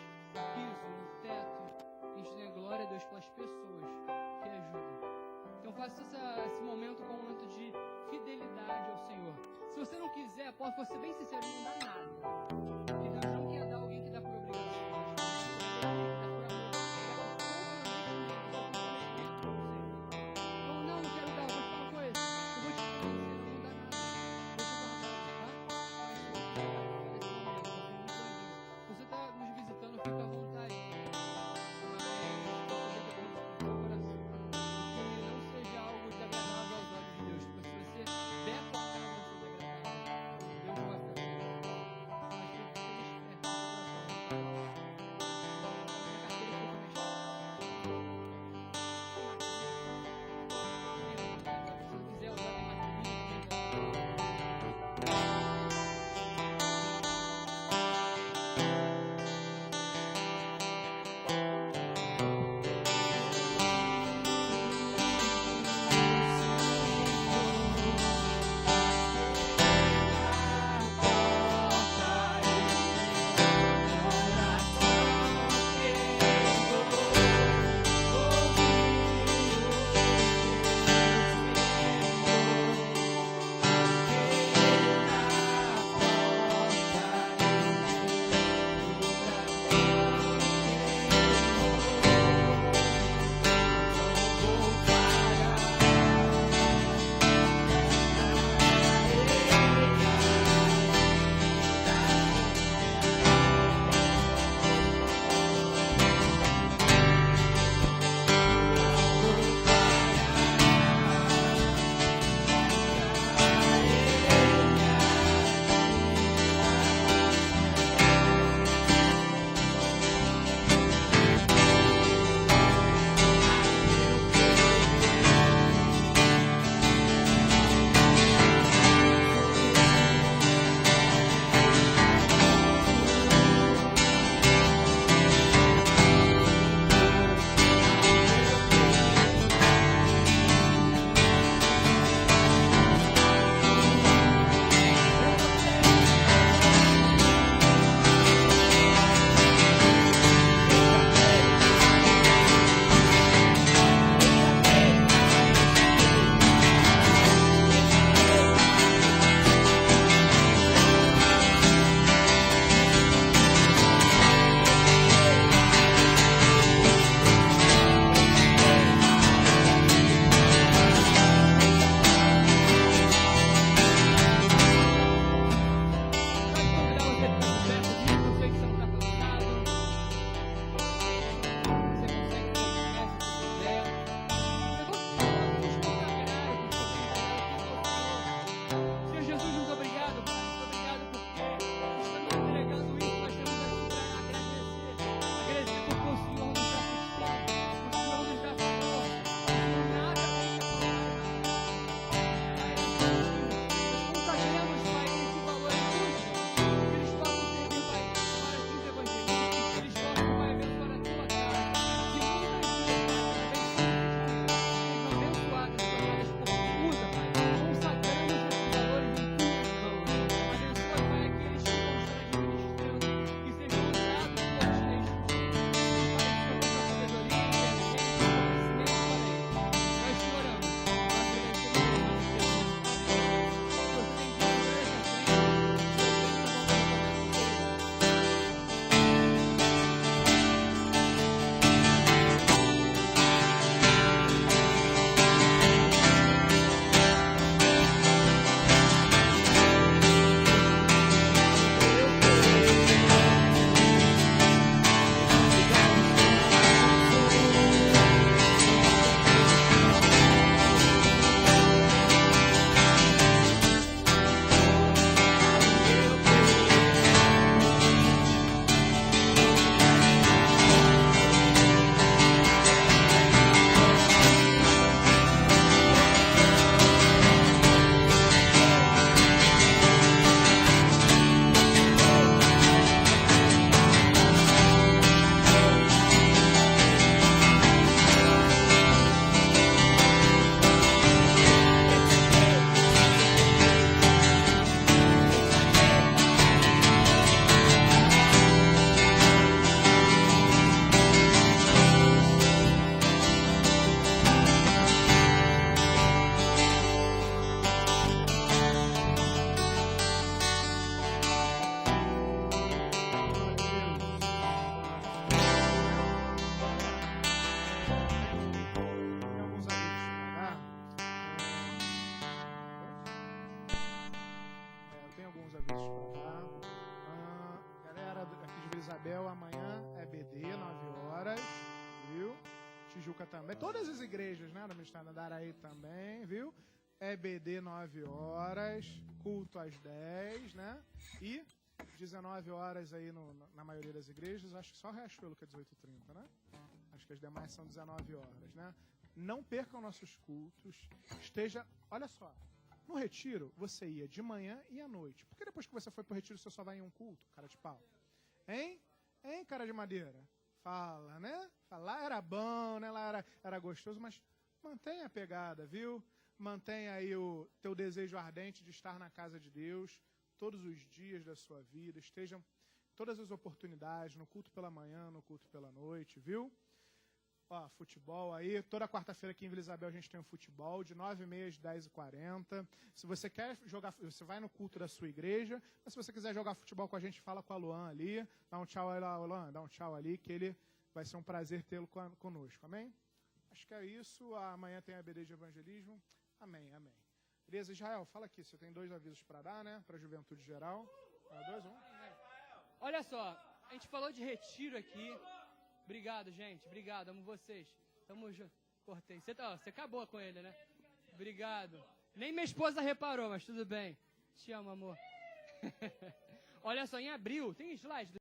piso, um teto. A gente tem a glória a Deus pelas pessoas que ajudam. Então faça esse momento como um momento de fidelidade ao Senhor. Se você não quiser, posso ser bem sincero, não dá nada. Porque Deus não quer dar alguém que dá por obrigação. Dá por amor. Não quero dar, vou te falar uma coisa. Eu vou te falar sincero, não dá nada. Você está nos visitando, fica à vontade. Mas Isabel, amanhã é BD, 9 horas, viu? Tijuca também. Todas as igrejas, né? Da Ministério da Araí também, viu? É BD 9 horas, culto às 10, né? E 19 horas aí na maioria das igrejas. Acho que só o Riachuelo que é 18h30, né? Acho que as demais são 19 horas, né? Não percam nossos cultos. Olha só, no retiro você ia de manhã e à noite. Por que depois que você foi pro retiro você só vai em um culto, cara de pau? Hein, cara de madeira? Fala, né? Lá era bom, né? Lá era gostoso, mas mantenha a pegada, viu? Mantenha aí o teu desejo ardente de estar na casa de Deus todos os dias da sua vida. Estejam todas as oportunidades, no culto pela manhã, no culto pela noite, viu? Ó, futebol aí. Toda quarta-feira aqui em Vila Isabel a gente tem um futebol de 9h30 às 10h40. Se você quer jogar, você vai no culto da sua igreja. Mas se você quiser jogar futebol com a gente, fala com a Luan ali. Dá um tchau aí lá, Luan. Dá um tchau ali, que ele vai ser um prazer tê-lo conosco. Amém? Acho que é isso. Amanhã tem a BD de evangelismo. Amém, amém. Beleza, Israel, fala aqui. Você tem 2 avisos para dar, né? Para a juventude geral. 2, 1. Olha só, a gente falou de retiro aqui. Obrigado, gente. Obrigado, amo vocês. Tamo junto. Cortei. Você acabou com ele, né? Obrigado. Nem minha esposa reparou, mas tudo bem. Te amo, amor. Olha só, em abril, tem slide